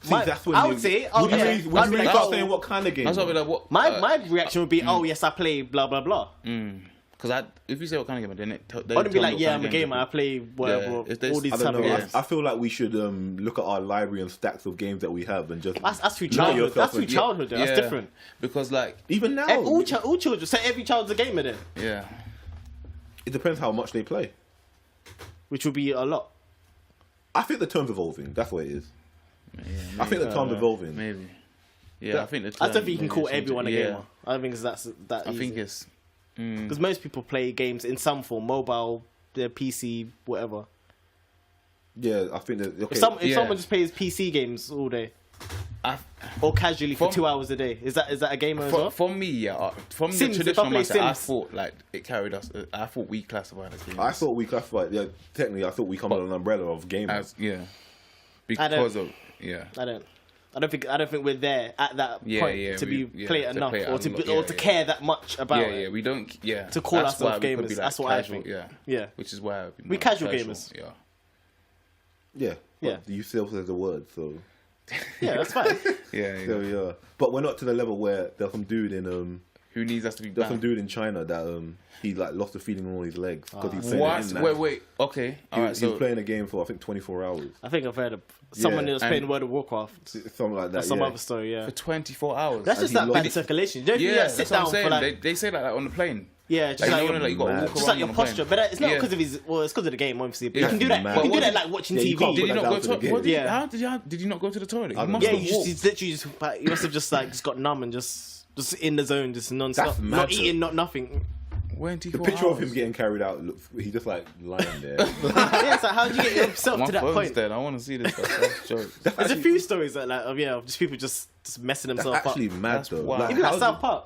See, that's when I you- would say, Would you really I'd be start like, saying what kind of game? That's what I'd be like, what? my reaction would be, "Oh yes, I play blah blah blah." Because if you say what kind of gamer, then they I wouldn't be tell me like, what "Yeah, kind I'm a of game gamer. you I play whatever, Yeah, if there's- all these I type don't of know. games." I feel like we should look at our library and stacks of games that we have and just That's through know childhood. yourself That's through and- childhood. Though. That's Yeah. different. Because like, Even now, All children. So every child's a gamer then, yeah. it depends how much they play. which would be a lot. I think the term's evolving. That's what it is. Yeah, I think the term's evolving. maybe. Yeah, I think the I don't term think you can maybe call changed everyone a it. gamer. I don't think that's that I easy. think it's Because most people play games in some form, mobile, their PC, whatever. Yeah, I think that. Okay. If Yeah. someone just plays PC games all day I, or casually for From- 2 hours a day, is that a gamer as well? for me, yeah. From Sims, the if I traditional play mindset, I Sims. thought like it carried us. I thought we classified as gamers. I thought we classified. Yeah, technically, I thought we come under an umbrella of gamers. as I because don't- of yeah. I don't think we're there at that Yeah, point yeah, to be we- yeah, play it to enough play it or to unlock- or yeah, to yeah. care that much about Yeah, it. yeah, we don't. Yeah, To call that's ourselves why we could gamers, be, like, that's what I casual, think. Yeah, Yeah. which is why I'd be We more casual professional, gamers. Yeah, Yeah, Yeah. but you still says the word, so Yeah, that's fine. yeah. there we are. But we're not to the level where there's some dude in Who needs us to be there's some banned? dude in China that he like lost the feeling on all his legs because he's playing What? in that. Wait. Okay. He, All right. he was So playing a game for I think 24 hours, I think I've heard of someone Yeah, that was playing and- World of Warcraft. something like that. That's some yeah. other story, yeah. for 24 hours. That's And just he that bad lost- circulation. You don't think yeah, you that's sit what I'm down saying. for like They say like that on the plane. Yeah, just Like, like, you know, like you got to mad. walk just around like your on the plane. posture. But it's not Yeah. because of his. Well, it's because of the game, obviously. But you Yeah, can do that. mad. You can do What that did- like watching Yeah, you TV. can't Did you put not that go down to? to the What game. did, how did you not go to the toilet? I You don't must know. Yeah, have you walked. just literally just like, you must have just got numb and just in the zone, just non-stop, That's mad, not though. eating, not nothing. 24 The picture of hours. him getting carried out looks. He's just like lying there. Yeah, it's like, how did you get yourself My to that phone's point? dead. I want to see this. That's jokes. There's a few stories that like, just people just messing That's themselves up. actually mad That's though. wild. Even how like South Park,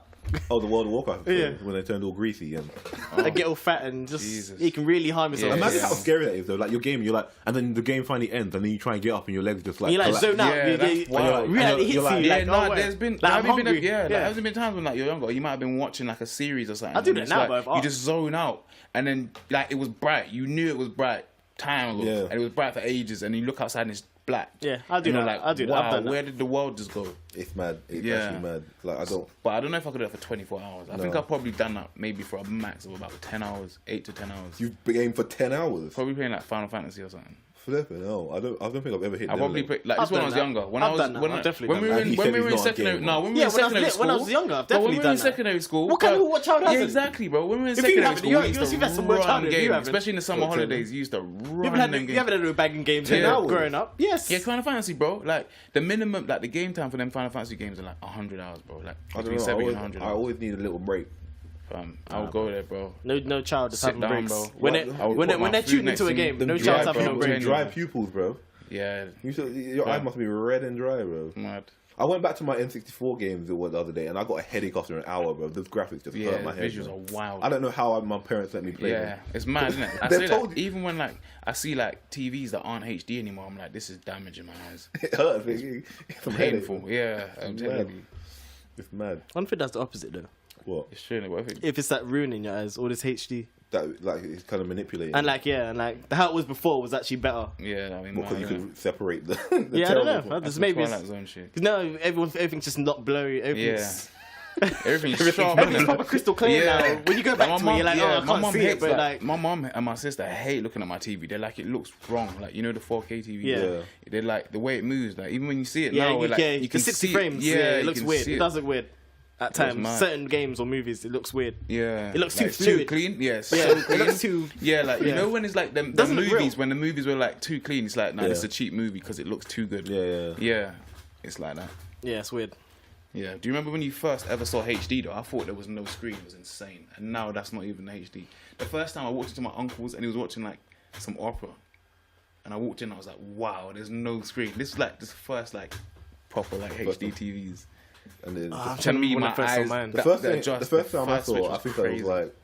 Oh, the World of Warcraft. Yeah. When they turned all greasy and. they get all fat and just Jesus. you can really harm yourself. Yeah, Imagine yeah. how scary that is though. Like you're gaming, you're like, and then the game finally ends, and then you try and get up, and your legs just like. You like collapse. zone out. Yeah, you, that's you, wild. reality hits You're like- you. Yeah, Like, no, oh, there's been, like, there I'm hasn't been, hungry. there hasn't been times when like you're younger, or you might have been watching like a series or something. I do and that it's now, like, bro. you just zone out, and then like it was bright. You knew it was bright time ago, Yeah. and it was bright for ages, and you look outside and it's black. Yeah, I'll do And you're that. Like, I'll do that. wow, I've done that. where did the world just go? It's mad. It's Yeah. actually mad. Like I don't. But I don't know if I could do it for 24 hours. I think No. I've probably done that maybe for a max of about 10 hours, 8 to 10 hours. You've been game for 10 hours. Probably playing like Final Fantasy or something. Flipping hell. I don't think I've ever hit. I them probably levels. played like I've this when I done was that. younger. When I've I was done that. I've definitely when done we that. were in, He when said we he's were in not a secondary. gamer. No, when we were Yeah, in secondary school. when I was younger, I've But when definitely we were done in that. secondary school. What kind but- of what child Yeah, hasn't? exactly, bro. When we were in If you secondary haven't, school, you we used see that's some to more run childhood. You games, haven't. especially in the summer What, holidays. You used to You run haven't had, them you games. haven't had a bagging games 10 hours. growing up. Yes. Yeah, Final Fantasy, bro. Like the minimum, like the game time for them Final Fantasy games are like 100 hours, bro. Like I don't between know. 70 and 100 I hours. always need a little break. I'll go there, bro. No child is Sit having down, breaks. bro. When What? it I would when put it, my when they're food tuned next into a to me. game, Them no dry child's having no pupils. break. Dry pupils, bro. Yeah, Your eyes must be red and dry, bro. mad. I went back to my N64 games the other day, and I got a headache after an hour, bro. Those graphics just Yeah, hurt my the head. visuals bro. are wild. I don't know how my parents let me play Yeah, them. it's mad, isn't it? I They've say told that even when like I see like TVs that aren't HD anymore, I'm like, this is damaging my eyes. It hurts. It's Painful. Yeah, I'm It's telling mad. you. It's mad. One thing that's the opposite though. What? It's true. What if it, If it's like ruining your eyes, all this HD, That like it's kind of manipulating. and like how it was before was actually better. yeah, I mean, because you yeah. could separate the. the Yeah, I don't know. terrible- That's That's maybe Twilight it's, Zone shit. 'cause now everything's just not blurry. Everything's, Everything's sharp, everything's innit? proper crystal clear Yeah. now. When you go back My to mum- it, you're like, yeah, oh, I my can't mum see it, hates but that. like, My mum and my sister hate looking at my TV. They're like, it looks wrong. Like, you know, the 4K TV. Yeah. They're like the way it moves. Like, even when you see it yeah, now, you, like, yeah, you can 60 see frames. It. Yeah, it you looks can weird. see It does look weird at looks times. mad. Certain games or movies, it looks weird. Yeah, It looks too like, fluid. clean. Yeah, so Yeah, clean. it looks too. Yeah, like you Yeah. know when it's like them Doesn't look movies real. when the movies were like too clean. It's like, nah, Yeah. this is a cheap movie because it looks too good. Yeah. It's like that. Yeah, it's weird. Yeah. Do you remember when you first ever saw HD though? I thought there was no screen. It was insane. And now that's not even HD. The first time I walked into my uncle's and he was watching like some opera. And I walked in, I was like, wow, there's no screen. This is like this first like proper like First HD one. TVs. And then I'm To trying to me, remember when my I first saw eyes. mine. the first time I switch saw, was I think crazy. I was like,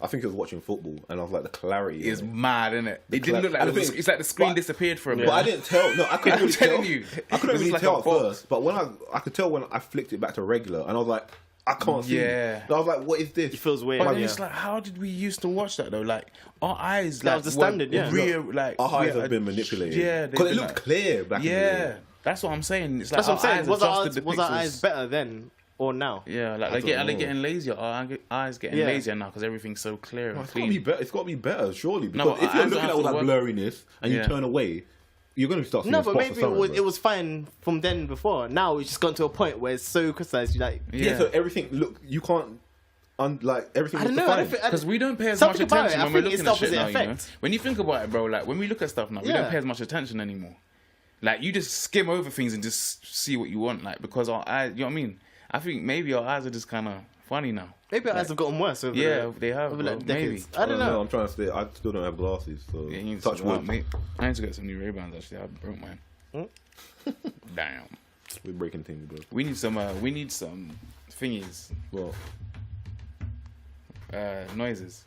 I think I was watching football, and I was like, the clarity It's in it. mad, isn't it? It didn't look like and it the was, thing- it's like the screen but- disappeared for a But minute. I didn't tell. No, I couldn't I'm really telling tell. you. I It couldn't was really like tell a at box. first, but when I could tell when I flicked it back to regular, and I was like, I can't see. Yeah. And I was like, what is this? It feels weird. But yeah. then it's like, how did we used to watch that though? Like our eyes, That like was the standard, yeah. like Our eyes yeah, have been manipulated. Yeah, because it they've looked been clear back in the Yeah, day. that's what I'm saying. It's like That's what I'm saying. eyes Was adjusted the our pixels. eyes better then or now? Yeah, like I are they don't know. getting lazier? Our eyes getting Yeah. lazier now because everything's so clear and It's got to clean. be better. It's got to be better, surely. Because No, but if you're eyes looking at don't all have that to work. blurriness and you Yeah. turn away, you're going to start seeing No, but spots maybe of something, it was fine from then before. Now it's just gone to a point where it's so crystallized. You like, Yeah, so everything look you can't like everything. I don't looks know. I don't defined. think, Because we don't pay as much Something about attention it, I when we're think it's looking the at shit opposite now, you know? effect. When you think about it, bro, like when we look at stuff now, we Yeah. don't pay as much attention anymore. Like you just skim over things and just see what you want, like because our eyes, you know what I mean? I think maybe our eyes are just kind of funny now. maybe our eyes have gotten worse over Yeah, the, they have, over bro. like Maybe. decades. I don't know. I'm trying to stay. I still don't have glasses, so Yeah, you need to touch sort it out, wood. mate. I need to get some new Ray-Bans actually. I broke mine. Damn. We're breaking things, bro. We need some thingies. Well, Noises.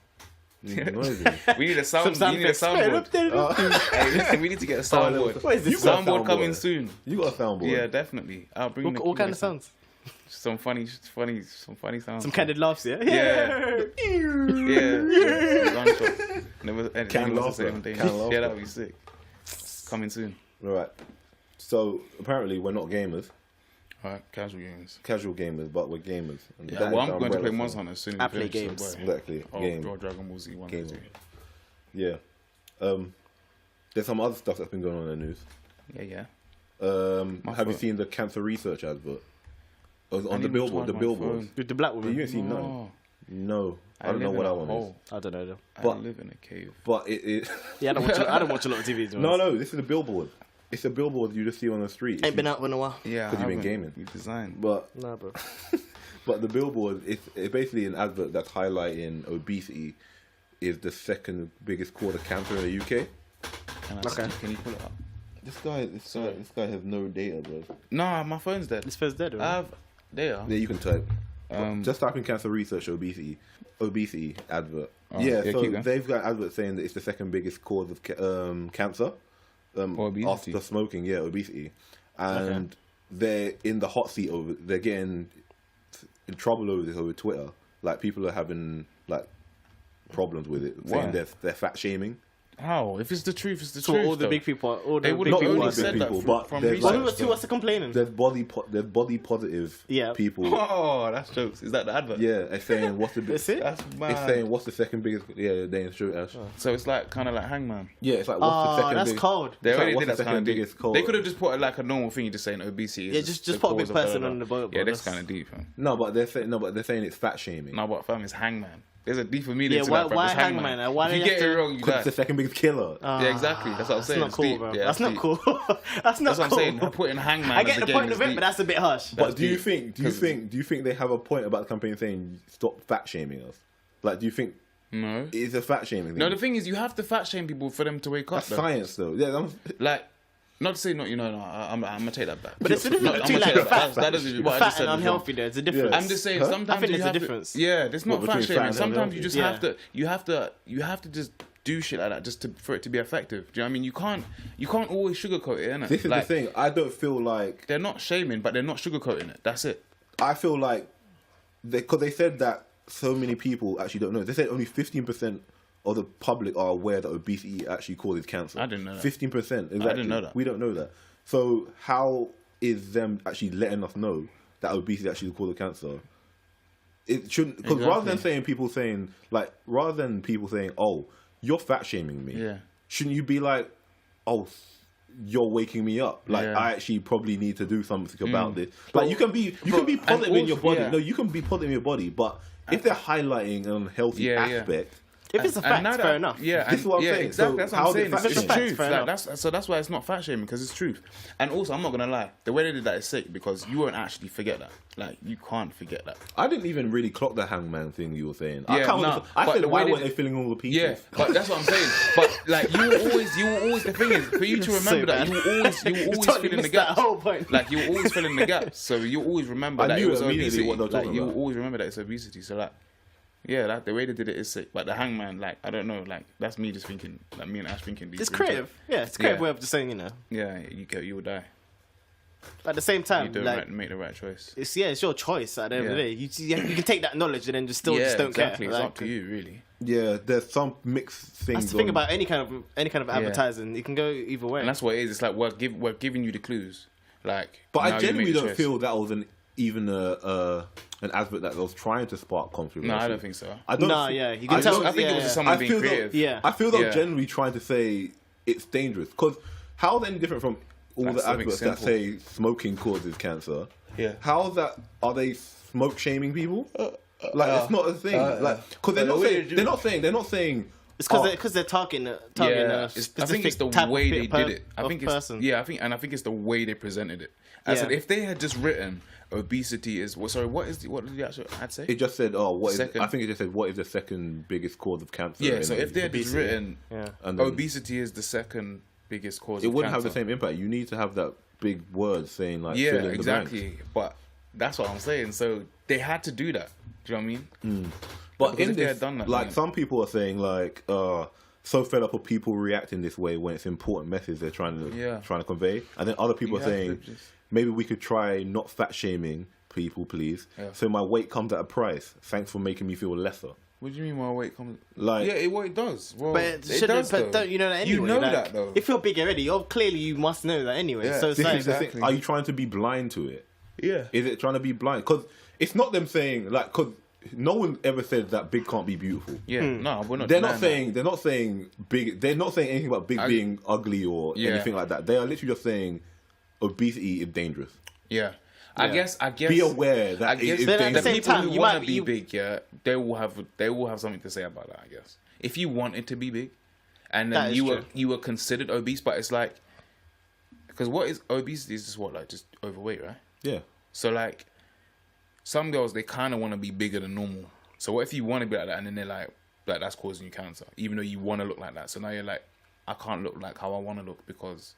noisy. We need a sound. Some We need a sound soundboard. Hey, listen, we need to get a soundboard. What is this? You got a Soundboard coming soundboard. soon. You got a soundboard. Yeah, definitely. I'll bring the What kind of keyboard. sounds? Some funny sounds. Some candid laughs, yeah? Yeah. Yeah. Gunshot. Never. Canned laughter. Yeah, that would be sick. Coming soon. All right. So apparently we're not gamers, Alright, casual games. casual gamers, but we're gamers. And Yeah, that well, is the I'm going to umbrella play for- Monster Hunter as soon as I we play finish, games. so, Exactly. Oh, Game. Dragon Ball Z 1 Game. and 2. Yeah. There's some other stuff that's been going on in the news. Yeah. My Have you phone. seen the cancer research advert? On I the need to billboard, charge the my billboard. phone. With the black You woman. ain't seen none. No. No, I don't live know in what a that one is. hole. I don't know. I But- live in a cave. But it Yeah, I don't watch a lot of TV. no, this is a billboard. It's a billboard you just see on the street. Ain't been out in a while. Yeah, 'Cause I you've been haven't. gaming. You designed. But Nah, bro. But the billboard, it's basically an advert that's highlighting obesity is the second biggest cause of cancer in the UK. Okay. Can you pull it up? This guy has no data, bro. Nah, my phone's dead. This first dead. I have data. Yeah, you can type. Um, Just type in cancer research obesity advert. Oh, yeah, yeah, so keep going. they've got adverts saying that it's the second biggest cause of cancer. Obesity. After smoking, yeah, obesity, and they're in the hot seat over. They're getting in trouble over this over Twitter. Like people are having like problems with it, saying Why? they're fat shaming. How? If it's the truth, it's the So truth. all the though. big people, all the They big would Not people. all only the big said that people, from, but from there's Well, research. who was complaining? There's body positive Yeah. people. Oh, that's jokes. Is that the advert? Yeah, they're saying what's the That's it? That's mad. it's saying what's the second biggest. Yeah, they show Ash. So it's like kind of like Hangman. Yeah, it's like what's the Oh, second that's biggest. cold. They It's like, already what's did the that kind second of deep. biggest cause? They could have just put like a normal thing, just saying obesity. Yeah, Is just the put a cause big of blah, person blah, on blah. the boat, Yeah, bro. that's kind of deep, fam. No, but they're saying it's fat shaming. No, but fam, it's Hangman. There's a deeper meaning Yeah, to why- that, fam. why It's Hangman? Why if they you have get to- it wrong, you Because die. it's the second biggest killer. Yeah, exactly. That's what I'm saying. That's not It's cool, deep. bro. Yeah, That's it's not deep. cool. That's not That's what I'm cool. saying. Putting Hangman I as get the the game point is of it, deep. but that's a bit harsh. But do you deep. think they have a point about the campaign saying stop fat shaming us? Like, do you think No. it's a fat shaming thing? No, the thing is, you have to fat shame people for them to wake up. That's though. science, though. Yeah, Like, not to say not, no, I'm gonna take that back. But there's a difference I'm between gonna like take that back. fat, That doesn't what I just fat said and was wrong. unhealthy. There's a difference. Yeah. I'm just saying Huh? sometimes I think you there's a have difference. To, yeah, there's not What, fat between fat shaming. and Sometimes unhealthy? you just Yeah. have to just do shit like that just for it to be effective. Do you know what I mean? You can't always sugarcoat it, innit? this is like, the thing. I don't feel like They're not shaming, but they're not sugarcoating it. That's it. I feel like because they said that so many people actually don't know. They said only 15% of the public are aware that obesity actually causes cancer. I didn't know that. 15%. Exactly. I didn't know that. We don't know that. So how is them actually letting us know that obesity actually causes cancer? It shouldn't, because rather than people saying, oh, you're fat shaming me. Yeah. Shouldn't you be like, oh, you're waking me up? Like, Yeah. I actually probably need to do something about this. Like, you can be positive in your also- body. yeah. No, you can be positive in your body, but if they're highlighting an unhealthy Yeah, yeah. aspect, If it's a And now fact, that- fair enough. Yeah, This is what I'm yeah, saying. exactly. So That's what how I'm they saying. It's fat just shame? truth. Fair Like, enough. that's why it's not fat shaming, because it's truth. And also, I'm not gonna lie, the way they did that is sick, because you won't actually forget that. Like, you can't forget that. I didn't even really clock the hangman thing you were saying. Yeah, I can't nah, I but said, the why way weren't they- they filling all the pieces? Yeah, but that's what I'm saying. But like, you will always. The thing is, for you to So remember that, bad. you will always Totally fill in the missed that gaps. whole point. Like, you will always fill in the gaps. So you always remember I that knew it was immediately obesity. what they were Like, talking you will about. always remember that it's obesity. So like, yeah, like the way they did it is sick. But the hangman, like, I don't know, like that's me just thinking, like me and Ash thinking. It's deep into it. creative. Yeah, it's a creative Yeah. way of just saying, Yeah, you will die. At the same You time, don't like, make the right choice. it's your choice at the end of the Yeah. day. You can take that knowledge and then just still Yeah, just don't exactly. care. It's Like, up to you, really. Yeah, there's some mixed things. that's the thing on- about any kind of advertising. It can go either way. And that's what it is. It's like we're giving you the clues. Like, But now I you genuinely make the don't choice. feel that was an advert that was trying to spark controversy. No, I don't think so. I don't. No, yeah, you can I tell. don't- I think it was just someone being feel creative. Yeah. I feel they're Yeah. generally trying to say it's dangerous. Because how then different from all Like the something adverts that simple. say smoking causes cancer? Yeah. How is that? Are they smoke shaming people? Like it's not a thing. Like because they're but not the way saying they do- they're not saying. It's oh, because they're targeting Yeah, a I think specific it's the type way of they did it. I think it's person. yeah. I think it's the way they presented it. I said Yeah. if they had just written obesity is what did the actual ad say? It just said, "Oh, what is?" Second. I think it just said, "What is the second biggest cause of cancer?" Yeah. in So if they had just obesity? written Yeah. And then- obesity is the second biggest cause, it of wouldn't have cancer. the same impact. You need to have that big word saying like, Yeah, fill in the exactly. blanks. But that's what I'm saying. So they had to do that. Do you know what I mean? But Because in if they this, had done that, like then- some people are saying, like, so fed up of people reacting this way when it's important message they're trying to convey, and then other people You are have saying to just- maybe we could try not fat shaming people, please. Yeah. So my weight comes at a price. Thanks for making me feel lesser. What do you mean my weight comes? Like- yeah, it does. Well, But it shouldn't- does. but though. don't you know that anyway? You know Like, that though. If you're big already, clearly you must know that anyway. Yeah. So it's This like, is the thing. Exactly. Are you trying to be blind to it? Yeah. Is it trying to be blind? Because it's not them saying like, because no one ever said that big can't be beautiful. Yeah. No, we're not. They're not denying that. saying big. They're not saying anything about big being ugly or Yeah. anything like that. They are literally just saying obesity is dangerous. Yeah. I guess. Be aware that I guess if Then at the the same people time, who you want might to be- be big, yeah, they will have something to say about that. I guess if you wanted to be big, and That then is true. you were considered obese, but it's like, because what is obesity is just what, like, just overweight, right? yeah. So like, some girls, they kind of want to be bigger than normal. So what if you want to be like that, and then they're like that's causing you cancer, even though you want to look like that. So now you're like, I can't look like how I want to look because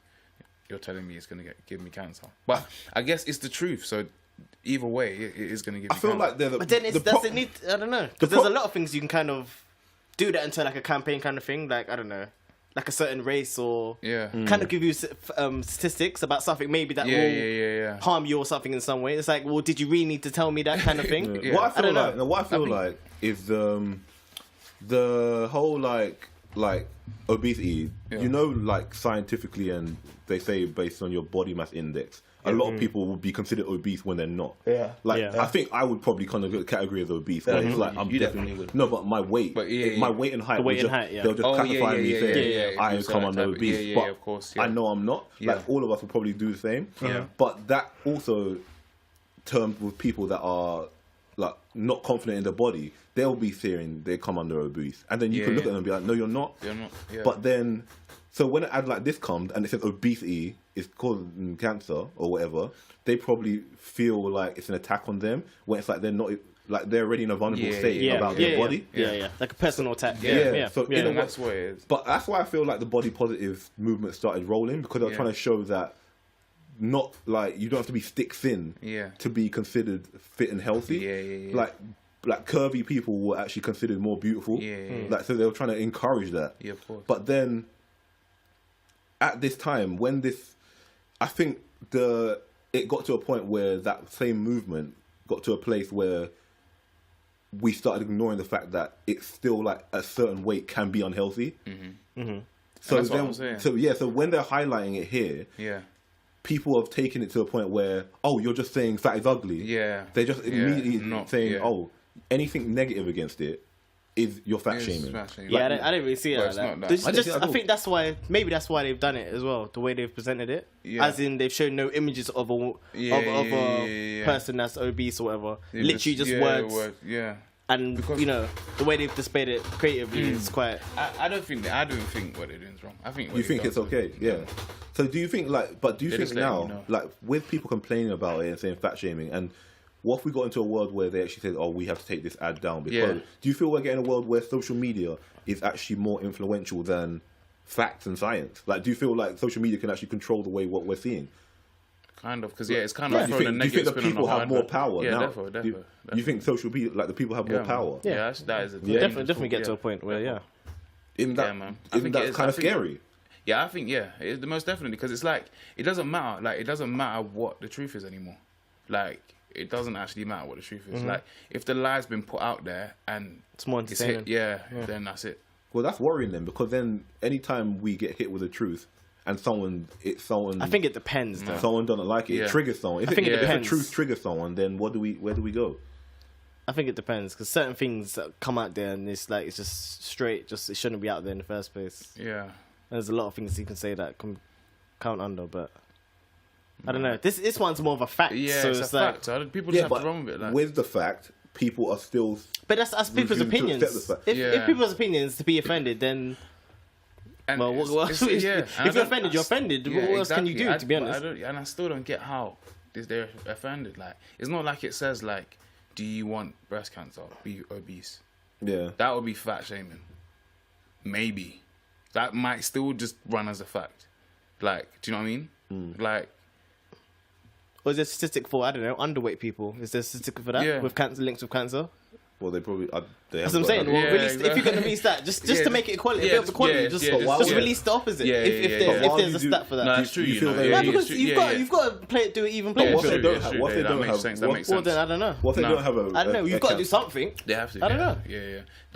you're telling me it's gonna give me cancer. But I guess it's the truth. So either way, it is gonna give. I feel like they're But then it doesn't need. I don't know. Because there's a lot of things you can kind of do that into like a campaign kind of thing. Like I don't know, like a certain race or Yeah. kind of give you statistics about something maybe that will Yeah. harm you or something in some way. It's like, well, did you really need to tell me that kind of thing? Yeah. What I feel don't know. like, what I feel think- like is the whole like obesity. Yeah. You know, like scientifically, and they say based on your body mass index, a lot of people would be considered obese when they're not. Yeah. Like Yeah. I think I would probably kind of get the category as obese. Where it's like I'm You definitely definitely would. no, but my weight, But yeah, my yeah. weight and height, The weight would and height, yeah. they'll just Oh, classify yeah, me yeah, saying yeah. I You come said under that, obese. yeah, but of course, I yeah. know I'm not. Yeah. Like all of us will probably do the same. Yeah. But that also terms with people that are like not confident in their body, they'll be fearing they come under obese, and then you can Yeah, look yeah. at them and be like, no, you're not. You're not. Yeah. But then, so when an ad like this comes and it says obesity is causing cancer or whatever, they probably feel like it's an attack on them when it's like they're not, like they're already in a vulnerable Yeah, state Yeah, about yeah, their yeah. body. Yeah, like a personal attack. Yeah. Yeah. So yeah. in a and way, that's what it is. but that's why I feel like the body positive movement started rolling, because they're Yeah. trying to show that not like you don't have to be stick thin Yeah. to be considered fit and healthy. Yeah. Like curvy people were actually considered more beautiful. Yeah. Like so they were trying to encourage that. Yeah, of course. But then at this time when this, I think it got to a point where that same movement got to a place where we started ignoring the fact that it's still like a certain weight can be unhealthy. And So that's what then, I'm saying. so when they're highlighting it here, yeah. people have taken it to a point where, oh, you're just saying fat is ugly. Yeah. They're just Yeah, immediately not- saying, yeah. oh, anything negative against it is you're fat It's shaming. fat shaming. Yeah, I didn't really see it Well, like it's that. not that. There's I didn't just, see that at I all. think that's why, maybe that's why they've done it as well, the way they've presented it. Yeah. As in, they've shown no images of a Yeah. person that's obese or whatever. Yeah, Literally just yeah, words. Yeah. And, Because- you know, the way they've displayed it creatively is quite... I don't think what they're doing is wrong. I think what You they've think done it's is okay? Yeah. So do you think but do you They're think just letting now, you know. like with people complaining about it and saying fat shaming, and what if we got into a world where they actually said, oh, we have to take this ad down? Because Yeah. do you feel we're getting a world where social media is actually more influential than facts and science? Like, do you feel like social media can actually control the way what we're seeing? kind of because it's kind Like, of do you throwing a think negative the spin on people the have hard more bit. power Yeah, now? definitely. You think social media, like the people have more Yeah, power? man. Yeah, that is a Definitely get to a point where, yeah. Isn't that, Yeah, man. I isn't think that it is. kind I of think- scary? Yeah, I think it's the most definitely because it's like it doesn't matter. Like it doesn't matter what the truth is anymore. Like it doesn't actually matter what the truth is. Like if the lie's been put out there and It's more it's entertaining. hit, then that's it. Well, that's worrying then, because then anytime we get hit with the truth and someone I think it depends, though. someone doesn't like it, Yeah. it triggers someone. If, I think it if the depends. truth triggers someone, then where do we go? I think it depends, because certain things that come out there and it's like, it's just straight, just it shouldn't be out there in the first place. Yeah. There's a lot of things you can say that can count under, but I don't know. This one's more of a fact. Yeah, so it's it's a like, fact. So people just have but to run with it. Like, with the fact, people are still. but that's people's refusing to opinions. accept the fact. If Yeah. people's opinions to be offended, then and well, it's- if yeah. And I you're don't- offended, you're offended. Yeah, What else can you do? exactly. To be But honest, I still don't get how they're offended. Like it's not like it says like, do you want breast cancer? Be obese. Yeah. That would be fat shaming. Maybe. That might still just run as a fact. Like, do you know what I mean? Like, or is there a statistic for, I don't know, underweight people? Is there a statistic for that Yeah. with cancer, links with cancer? Well, they probably. They That's haven't what I'm saying. got Well, Yeah, release, if you're exactly. going to release that, just Yeah, to make it equality, yeah, a bit of equality, yeah, just, yeah, just- just yeah. release the opposite. Yeah, if yeah, there's, yeah. if But why there's a would you stat for that. no, Do it's true. you You feel know, they- Yeah, Yeah, because it's you've true, got you've got to do it even But play. what true, they don't yeah, have? true, What yeah, they that don't makes have? sense, that what- makes Well, sense. then I don't know. What they Nah. don't have a. I don't know. You've got to do a- something. They have to. I don't yeah. know. Yeah.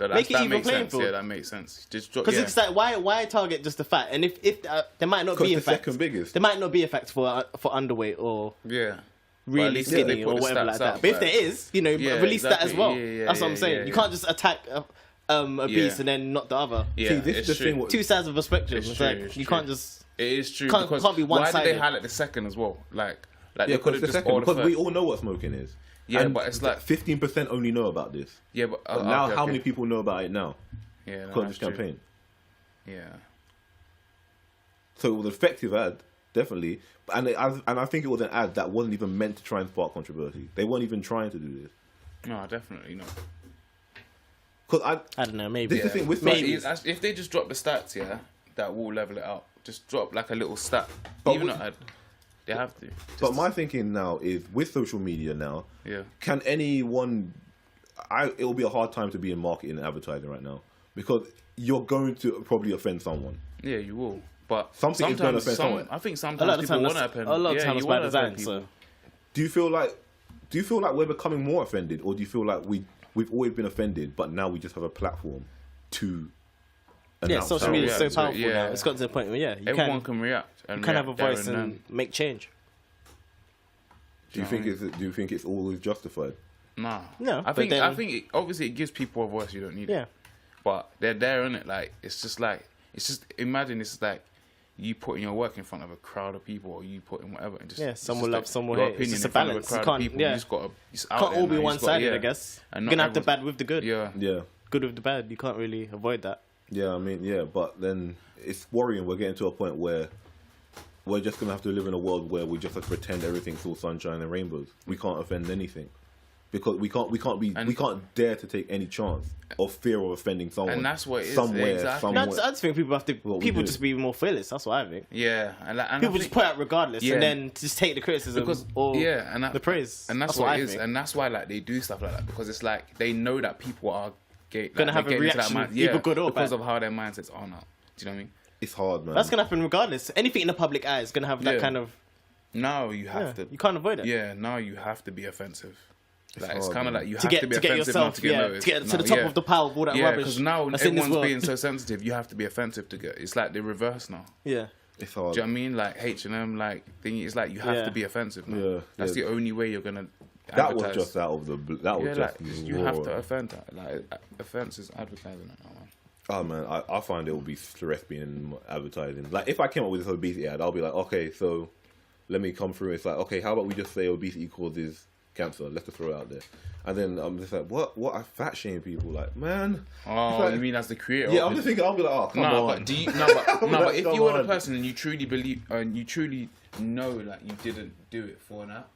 Make it That even makes playing sense. field. Yeah, that makes sense. Just drop. Because Yeah. it's like, why target just the fat? And if there might not 'Cause be a the fact. second biggest. There might not be a fact for underweight or Yeah. But at really least they skinny put or the whatever stats like that. out, But if like- there is, you know, Yeah, release that as exactly. well. Yeah, That's what I'm yeah, saying. yeah, You yeah. can't just attack obese Yeah. and then not the other. Yeah. See, this it's is the true. thing. What, Two sides of a spectrum. It's It's true, like it's you true. can't just. It is true. Can't because be why did they one-sided. highlight the second as well? Like, Like Yeah, they could have just ordered because we first. all know what smoking is. Yeah, And but it's like 15% only know about this. yeah, but But now, okay, how okay. many people know about it now? Yeah, no, Because of that's this true. campaign. Yeah. So it was an effective ad, definitely. And I think it was an ad that wasn't even meant to try and spark controversy. They weren't even trying to do this. No, definitely not. Because I don't know, maybe. this is the thing with But maybe. if they just drop the stats, yeah, that will level it out. Just drop like a little stat. But Even we- not ad. They have to. But my thinking now is with social media now, Yeah. can anyone? It will be a hard time to be in marketing and advertising right now because you're going to probably offend someone. Yeah, you will. But Something is gonna offend someone. I think A lot sometimes of people time, want to offend. a lot of yeah, times you by wanna offend design. people. So Do you feel like we're becoming more offended, or do you feel like we've always been offended, but now we just have a platform to yeah, announce social our- media is so react to it, powerful yeah. now. It's got to the point where you Everyone can react. And can have a react there voice and and then. make change. Do you think it's always justified? Nah. No, I but think then- obviously it gives people a voice. You don't need it. Yeah. But they're there, innit? Like it's just imagine it's like you putting your work in front of a crowd of people, or you putting whatever. And just, Yeah, it's some just will like love, some will your hate. It's opinion just in a front of balance. crowd You of can't- people. yeah. You just got Can't all be one-sided, I guess. And You're not gonna have the everyone- bad with the good. Yeah. Yeah. Good with the bad. You can't really avoid that. Yeah, I mean, yeah, but then it's worrying. We're getting to a point where we're just gonna have to live in a world where we just have to pretend everything's all sunshine and rainbows. We can't offend anything because we can't dare to take any chance of fear of offending someone. And that's what it is, somewhere, exactly. somewhere. I just think people have to. What we People do. just be more fearless. That's what I think. Yeah, and I People think- just put out regardless, Yeah. and then just take the criticism because or and the praise. and that's what what I it is, think. and that's why like they do stuff like that because it's like they know that people are Gonna have a they're getting into that reaction, yeah, either good or because bad. of how their mindsets are now. Do you know what I mean? It's hard, man. That's gonna happen regardless. Anything in the public eye is gonna have that Yeah. kind of. Now you have Yeah, to. you can't avoid it. Yeah, now you have to be offensive. Like it's hard, kind of man. like you To have get to be to get offensive yourself, now to get noticed. to get to No, the top yeah. of the pile of all that Yeah, rubbish. because now that's in this everyone's world. being so sensitive, you have to be offensive to get. It's like the reverse now. Yeah. It's hard. Do you know what I mean? Like H&M, like thingy. It's like you have Yeah. to be offensive now. Yeah, That's yeah. the only way you're gonna. That was advertise. just out of the. That was Yeah, just. like you have to raw. offend that. Like offense is advertising it now, man. Oh man, I find it will be stress being in advertising. Like if I came up with this obesity ad, I'll be like, okay, so let me come through. It's like, okay, how about we just say obesity causes cancer? Let's just throw it out there. And then I'm just like, what? I fat shame people, like, man. Oh, like- you mean as the creator? Yeah, of I'm it? just thinking. I'll be like, oh, come No, on. but do you? But if Come you were the on. person and you truly believe and you truly know like you didn't do it for that,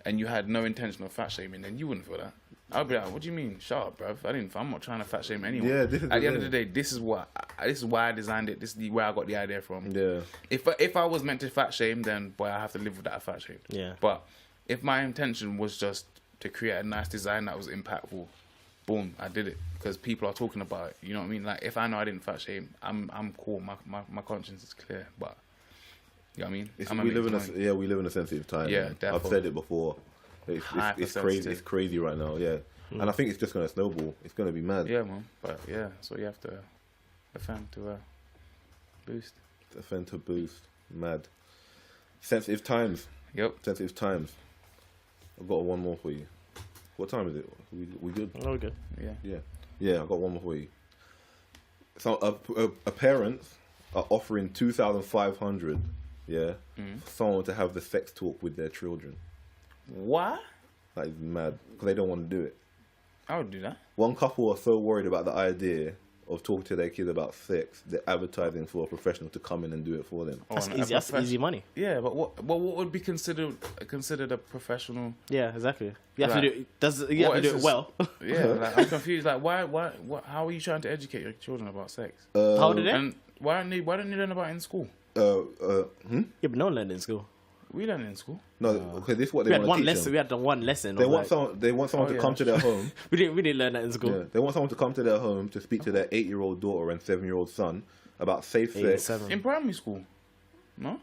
and you had no intention of fat shaming, then you wouldn't feel that. I'd be like, what do you mean? Shut up, bruv. I'm not trying to fat shame anyone. Yeah, this is At the the end of the thing. day, this is why I designed it. This is where I got the idea from. Yeah. If I was meant to fat shame, then boy, I have to live with that fat shame. Yeah. But if my intention was just to create a nice design that was impactful, boom, I did it because people are talking about it. You know what I mean? Like if I know I didn't fat shame, I'm cool. My conscience is clear. But you know what I mean? We live in a sensitive time. Yeah, man. I've definitely. said it before. It's crazy. Hypersensitive. It's crazy right now. Yeah, and I think it's just gonna snowball. It's gonna be mad. Yeah, man. But yeah, so you have to offend to boost. Offend to boost. Mad. Sensitive times. Yep. Sensitive times. I've got one more for you. What time is it? We good? Oh, good. Yeah. Yeah, I got one more for you. So a parents are offering 2,500. Yeah, for someone to have the sex talk with their children. What? That is mad because they don't want to do it. I would do that. One couple are so worried about the idea of talking to their kids about sex, they're advertising for a professional to come in and do it for them. That's Oh, easy. That's easy money. Yeah, but what would be considered a professional? Yeah, exactly. You have Like, to do it. You have what to is do it this- well. Yeah, like, I'm confused. Like, why? How are you trying to educate your children about sex? How did it? And why don't they learn about it in school? Yeah, but no one learned it in school. We learn it in school. No, okay, this is what We they had want one to teach lesson. them. We had the one lesson. They of, want like- someone. They want someone Oh, to yeah, come to their home. We didn't learn that in school. Yeah, they want someone to come to their home to speak to their 8-year-old daughter and 7-year-old son about safe Eight, sex. 7. In primary school, no.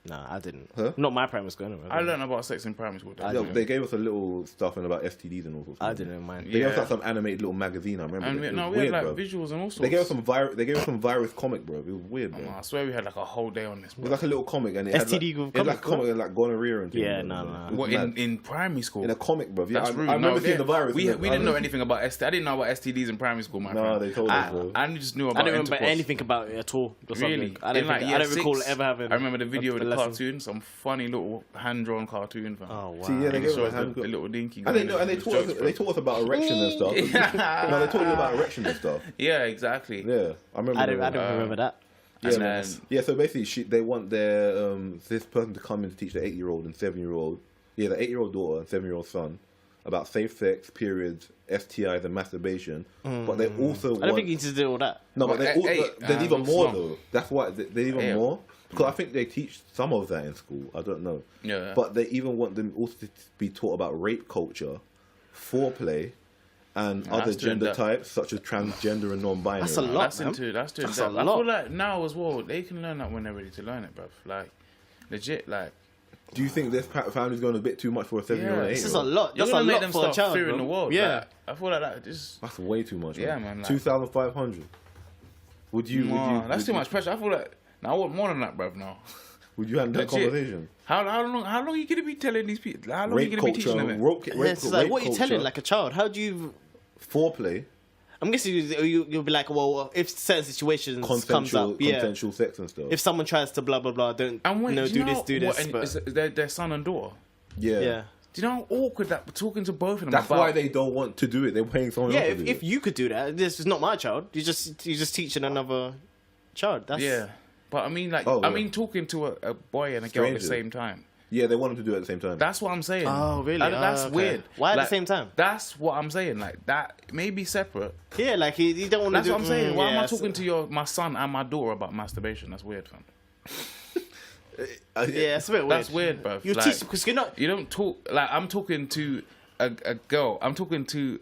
Nah, I didn't. Huh? Not my primary school. Anyway. I learned about sex in primary school. I Yeah, didn't. they gave us a little stuff in about STDs and all sorts. I of didn't mind. They gave us Yeah. like some animated little magazine. I remember. And it. It was we had weird, like bro. visuals and all sorts. They gave us some virus. They gave us some virus comic, bro. It was weird, bro. I swear we had like a whole day on this. It was Bro. like a little comic, and it had STD like, it was like a comic, comic and like gonorrhea and things. Yeah, bro. nah, It nah. was What mad. in primary school? In a comic, bro. Yeah, That's rude. I remember seeing yeah. the virus. We in it. didn't know anything about STD. I didn't know about STDs in primary school, my Nah, friend. they told us, bro. I just knew about I don't remember intercourse. anything about it at all. Or Really? something. I don't, In, like, think, year I don't recall 6, ever having. I remember the video a with the lesson. cartoon, some funny little hand-drawn cartoon. Fam. Oh wow. See, yeah, they And it give shows us the little dinky. And they, going and they with taught jokes, us, bro. they taught us about erection and stuff. No, they taught you about erection and stuff. Yeah, exactly. Yeah, I remember. I don't that. remember that. And then Yeah, so basically, they want their this person to come in to teach the 8-year-old and 7-year-old, the 8-year-old daughter and 7-year-old son about safe sex, periods, STIs, and masturbation. But they also want. I don't think you need to do all that. No, but Well, there's even it's more not. though. That's why there's even Yeah. more because I think they teach some of that in school. I don't know. Yeah. But they even want them also to be taught about rape culture, foreplay, and other that's doing gender that. types such as transgender and non-binary. That's a lot. that's man. into that's doing That's that. a I lot. feel like now as well they can learn that when they're ready to learn it, bruv. Like legit, like Do you think this family's going a bit too much for a 7-year-old? Yeah. and This is a 8-year-old? lot. you're That's a gonna make lot them for a start child. fearing bro. the world. Yeah. Like, I feel like that just That's way too much. Yeah, man, like- 2,500. Would you? that's too much pressure. I feel like now I want more than that, bruv. Now. Would you have that Legit. conversation? How long are you gonna be telling these people? How long are you Rape gonna be culture, teaching them it? Yeah, it's like, what are you telling like a child? How do you? foreplay, I'm guessing you'll be like, well, if certain situations comes consensual, up, yeah. consensual sex and stuff. If someone tries to blah blah blah, don't And wait, no, do you know do what- this. and But is their son and daughter. yeah. yeah, Do you know how awkward that talking to both of them? That's about, why they don't want to do it. They're paying someone yeah. else If, to do if you could do that, this is not my child. You're just teaching another child. That's Yeah, but I mean, like, Oh, I yeah. mean, talking to a boy and a girl at the Strangers. same time. Yeah, they want them to do it at the same time. That's what I'm saying. Oh, really? That's Oh, okay. weird. Why at the Like, same time? That's what I'm saying. Like that may be separate. Yeah, like you don't want to That's do. what I'm saying. Why am I yeah, talking to my son and my daughter about masturbation? That's weird, fam. Yeah, it's a bit weird. That's weird, bro. You Like, teach because you're not. You don't talk like I'm talking to a girl. I'm talking to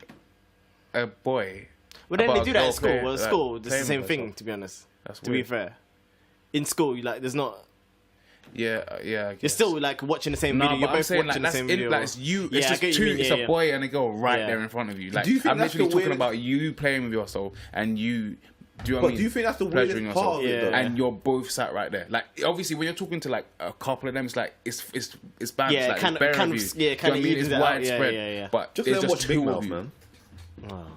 a boy. Well, then about they a do that girl at school. playing- Well, at like, school, it's the playing same with thing. herself. To be honest, That's to be weird. fair, in school, you like there's not. Yeah. I You're guess. still like watching the same No, video. You're but I'm both saying like watching the that's same video. like it's you. Yeah, It's I just get what two. you mean, It's yeah, a yeah. boy and a girl right Yeah. there in front of you. Like Do you think I'm that's literally the talking weirdest- about you playing with yourself and you. Do you know what I But mean? do you think that's the Pleasuring weirdest part of it, yourself. though? Yeah. And you're both sat right there. Like obviously, when you're talking to like a couple of them, it's like it's balanced. Yeah, like, kind it's bare of, of you. yeah, Do you know kind what I of mean? evens It's it out. widespread. Yeah. But Just it's let them watch two Big of Mouth, you. man.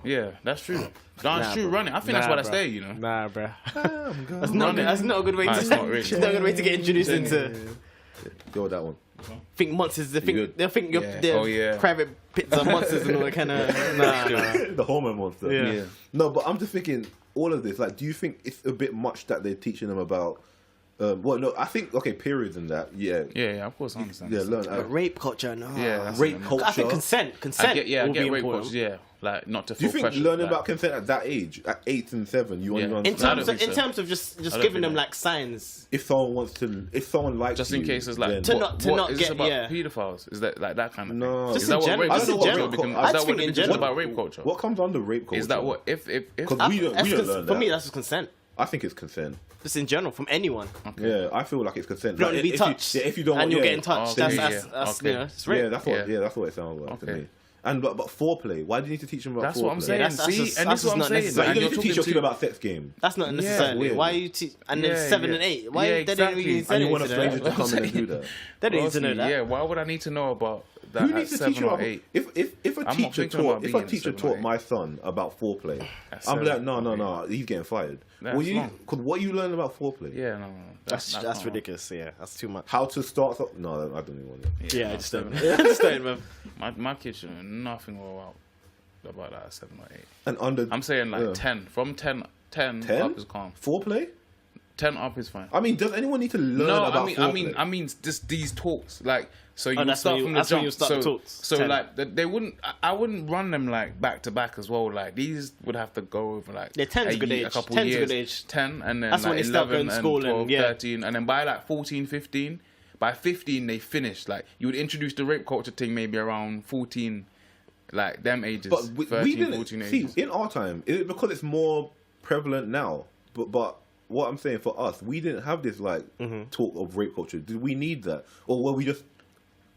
Yeah, that's true. That's true. bro. Running. I think that's why Nah, they bro. stay. You know. Nah, bro. That's That's not a good way Nah, to. it's not really. It's not a good way to get introduced into. Go that one. Think monsters. They think good? they'll think you're Yeah. they're Oh, yeah. private pits of monsters and all that kind of. Nah. The hormone monster. Yeah. No, but I'm just thinking all of this. Like, do you think it's a bit much that they're teaching them about? Well, no, I think periods and that. Yeah. Yeah, of course I understand. Yeah, learn. But rape culture, no. Yeah, that's rape what I mean. culture. I think consent. I get will be rape important. cultures. Yeah, like not to Do you feel think pressure. learning like, about consent at that age, at 8 and 7, you Yeah. only In I understand don't think so. terms of just don't giving think them that. like signs. if someone wants to, if someone likes just in you, case it's like then- To not is get- this about yeah. pedophiles? Is that like that kind of No. thing? Just Is that in what general. rape I don't know what culture rape becomes? culture- Is I that just what think it in becomes general. about rape culture? What comes under rape culture? Is that what if Because we don't learn For that. me, that's just consent. I think it's consent. Just in general, from anyone. Yeah, I feel like it's consent. You don't Like, want to be if touched. if you don't, and want, you're yeah. getting touched. Okay, That's yeah, you okay. know, it's rape. Yeah, that's what. Yeah. Yeah, that's what it sounds like to Okay. me. And but foreplay. Why do you need to teach them about That's foreplay? what I'm saying. that's See, just- and that's this is what just I'm not saying. necessary. Like, And you you're don't need to teach your talking kid to about sex game. That's not necessarily. weird. Why are you and then Yeah, 7 yeah. and 8? Why Yeah, they don't exactly. even And say And you want a anything stranger to to that? come in and do that. They don't need to know Honestly, that. yeah, why would I need to know about that Who at needs to teach 7 you or about 8? if a not teacher thinking about taught being if a in teacher 7 or taught 8. my son about foreplay, At I'll be 7 like, or 8. no, he's getting fired. That's Well, wrong. because what you learn about foreplay? Yeah, no. That's not ridiculous. Yeah, that's too much. How to start? No, I don't even want it. Yeah, no, I just don't. 7. I just don't, man. My kids should know nothing about that at 7 or 8. And under I'm saying like Yeah. 10. From 10 10? up is calm. foreplay. 10 up is fine. I mean, does anyone need to learn No, about I foreplay? mean, just these talks, like, so you that's start when you- from the that's when jump. you start the talks. So 10. like, they wouldn't. I wouldn't run them like back to back as well. Like these would have to go over like Yeah, 10's a good age. a couple 10's a years. good age. 10 and then That's like when they start 11 going to and school 12, and, yeah. 13, and then by like 14, 15. By 15 they finished. Like you would introduce the rape culture thing maybe around 14, like them ages. But we 13, didn't 14 see ages. in our time. Is it because it's more prevalent now? But what I'm saying for us, we didn't have this like talk of rape culture. Did we need that, or were we just?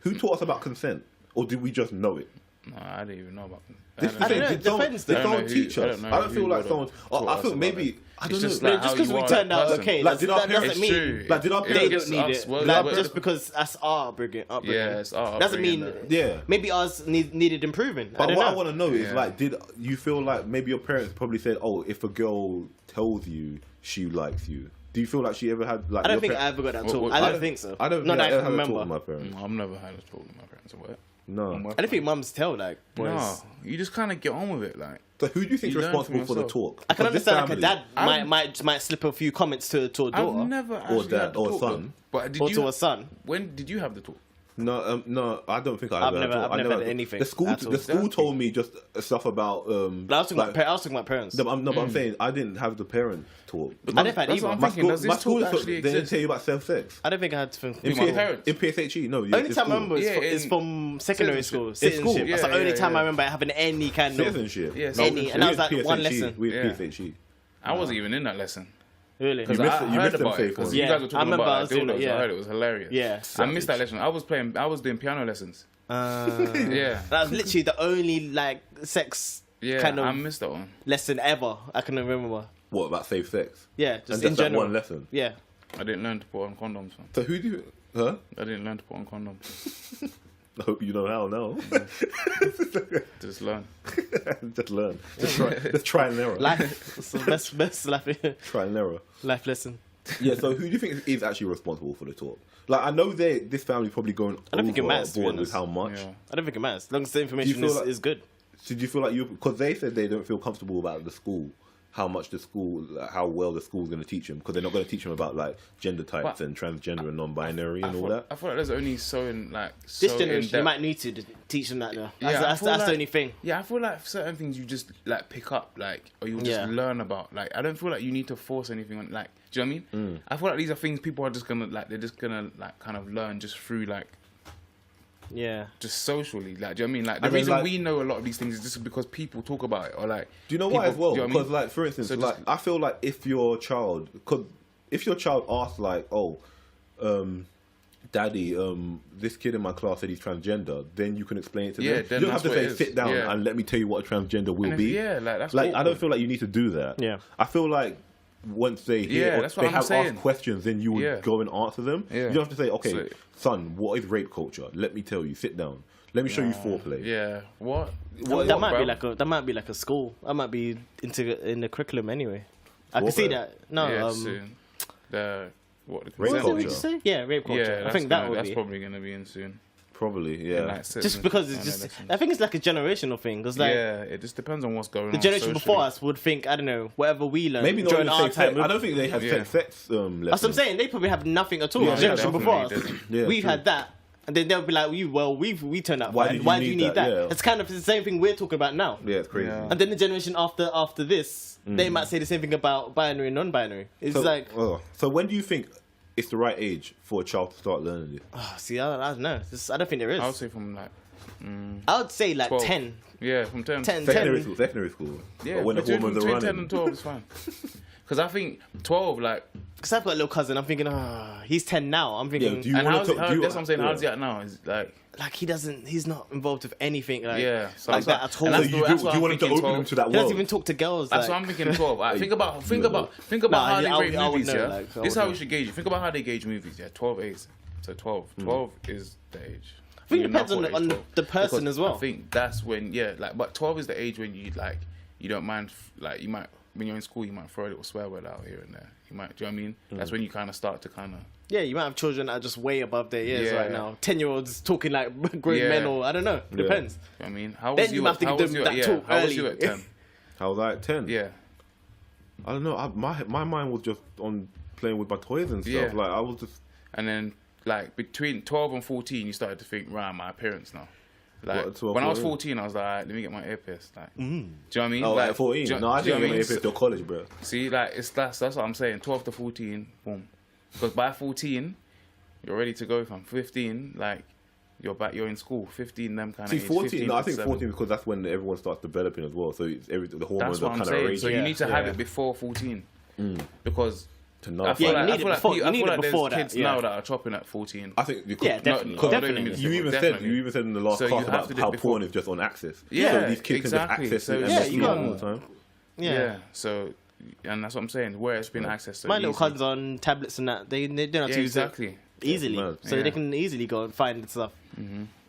Who taught us about consent, or did we just know it? No, I didn't even know about them. This I don't know, did it someone, depends, did though. someone I don't know teach who- I us? don't know I don't feel who like would've someone. taught I us feel about maybe it. I It's don't just know. like Just how because you we are turned as a out person. okay, Like, did our that parents- doesn't It's mean true. Like, did our It they parents- don't need us, it. well, Like, well, just because that's our upbringing. Yeah, it's our Doesn't mean upbringing, Yeah. maybe ours needed improving. But I don't what know. I want to know is Yeah. like, did you feel like maybe your parents probably said, "Oh, if a girl tells you she likes you? Do you feel like she ever had like? I don't your think par- I ever got that What- talk. what- I I don't think so. I don't Not think that I I ever can had a talk remember. with my parents. I've never had a talk with my parents or what. No. I don't think mums tell like boys. No, you just kind of get on with it. Like, So who do you think is You learn responsible from for the yourself. talk? I can Because this understand like a family- dad might slip a few comments to a daughter I've never actually dad, had the or talk, son. But did or you? to a son. When did you have the talk? No, I don't think I I've ever never- had a talk. I've I never never had had anything The school, at all. the school told me just stuff about. But I was talking like- about my parents. No, but I'm saying I didn't have the parent talk. I never had That's either. what I'm My thinking. school, Does my this school talk is- actually they didn't exist? tell you about self-sex. I don't think I had to. In, my parents? in PSHE, no. Only it's time I school. remember is, Yeah, is in from secondary school. citizenship. It's school. Citizenship. That's the Yeah, only yeah, time yeah. I remember having any kind of. Citizenship. Yeah, No, any, we and that was had like one PSHE. lesson. We had Yeah. PSHE. I wasn't even in that lesson. Really? You Because missed I it- you heard missed them, about it. Faith, Because yeah. you guys were I talking remember about I like, was doing dildos. it, yeah. I heard it was hilarious. Yeah. I missed that lesson. I was doing piano lessons. Yeah. That was literally the only like sex Yeah, kind of I missed that one. lesson ever I can remember. What about safe sex? Yeah, And just just in that general. one lesson. Yeah. I didn't learn to put on condoms. Man. So who do you? Huh? I didn't learn to put on condoms. I hope you know how now. Just learn. Just learn. Just try and error. Life. It's the best Try and error. life lesson. Yeah. So who do you think is actually responsible for the talk? Like I know this family probably going I don't think it matters, to be overboard with honest. how much. Yeah. I don't think it matters. As long as the information feel like- is good. So do you feel like you? Because they said they don't feel comfortable about the school. How much the school, like, how well the school's going to teach them, because they're not going to teach them about like gender types But- and transgender and non-binary and all that. I feel like there's only so in like This so generation, you in-depth- might need to teach them that though. Yeah, I That's feel the like- only thing. Yeah, I feel like certain things you just like pick up, like, or you just Yeah. learn about. Like, I don't feel like you need to force anything on. Like, do you know what I mean? I feel like these are things people are just gonna like. They're just gonna like kind of learn just through like Yeah. just socially. Like, do you know what I mean? Like, the And then, reason like- we know a lot of these things is just because people talk about it, or like. Do you know why people- as well? do you know what I Because mean? like for instance, So like just- I feel like if your child asks like, oh, daddy, this kid in my class said he's transgender, then you can explain it to Yeah, them. then You don't have that's to what say it is. sit down Yeah. and let me tell you what a transgender will And if- be. yeah, like that's Like I don't awkward. feel like you need to do that. Yeah. I feel like once they hear Yeah, or that's what they I'm have saying. asked questions, then you would Yeah. go and answer them. Yeah. You don't have to say, okay, So- son, what is rape culture? Let me tell you. Sit down. Let me show you foreplay. Yeah. What? That might bro? be like a school. That might be in the curriculum anyway. I can What, see bro? that. No, Yeah, soon. The what? The Rape what consent- did you culture. say? Yeah, rape culture. Yeah, I that's think that gonna- would that's be. probably gonna be in soon. Probably, In, yeah. like, Just citizen- because it's kind of just, lessons. I think it's like a generational thing. Because like Yeah, it just depends on what's going the on. generation before socially. us would think, I don't know, whatever we learned Maybe not during even our safe time. sex. I don't think they have Yeah. sex lessons. That's what I'm saying. They probably have nothing at all. Yeah, the generation yeah, before us, definitely Yeah, we've true. had that, and then they'll be like, we turned out Why fine. did you Why do need you need that? that? Yeah. It's kind of the same thing we're talking about now. Yeah, it's crazy. Yeah. And then the generation after this, they might say the same thing about binary and non-binary. It's So, like, so when do you think it's the right age for a child to start learning this? see, I don't know. I don't think there is. I would say from like I would say like 12. 10. yeah, from 10. 10. Secondary school. Yeah, But when the between hormones are 10 running. and 12 is fine. Because I think 12, like, Because I've got a little cousin. I'm thinking, he's 10 now. I'm thinking, Yeah, do you and wanna how's, talk- how, do you- that's what I'm saying. yeah. How's he at now? Is like, like he's not involved with anything like, yeah, so like that's that what- at all. and So that's you the- do, that's do what you I'm want him to thinking open 12. him to that He doesn't world? even talk to girls. That's like, what I'm thinking 12. Right, think about Nah, how they I rate would movies, know, yeah? like, I This is would how know. we should gauge it. Think about how they gauge movies, yeah? 12 A's. So 12. 12 is the age. I think it You depends know on what the, age on 12. the person Because as well. I think that's when, yeah, like, but 12 is the age when you, like, you don't mind, like, you might, when you're in school, you might throw a little swear word out here and there. You might, do you know what I mean? That's when you kind of start to kind of, Yeah, you might have children that are just way above their years Yeah. right now. 10-year-olds talking like grown Yeah. men, or I don't know. Depends. you know what I mean? How Then was you you, might have to how give was them you, that yeah, talk how was you early. at 10? How was I at 10? Yeah. I don't know. My mind was just on playing with my toys and stuff. Yeah. Like I was just. And then, like, between 12 and 14, you started to think, right, my appearance now. Like, What, 12, when I was 14? 14, I was like, all right, let me get my ear pierced. Like, do you know what I mean? Oh, like, at 14. do you- No, I do you didn't know even what I if mean? it's till college, bro. See, like, that's what I'm saying. 12 to 14, boom. Because by 14, you're ready to go. From 15, like, you're in school. 15, them kind See, of age. 14. 15 No, I to think 7. 14 because that's when everyone starts developing as well. So it's the hormones That's are what I'm kind of saying. raging. So you Yeah. need to have Yeah. it before 14. Because to know. I feel Yeah, like, you need I it feel like, before- you I need feel it like before there's that, kids yeah. now that are chopping at 14. I think because Yeah, definitely. No, Definitely. you even Definitely. said in the last So you class have about to do how it before. porn is just on access. Yeah, so these kids exactly. can just access So it and yeah, just you see it got- all the time. Yeah. So, and that's what I'm saying. Where it's been accessed so My little easy. cousins on tablets and that, they don't have Yeah, to use it exactly. easily. mad. So Yeah. they can easily go and find stuff.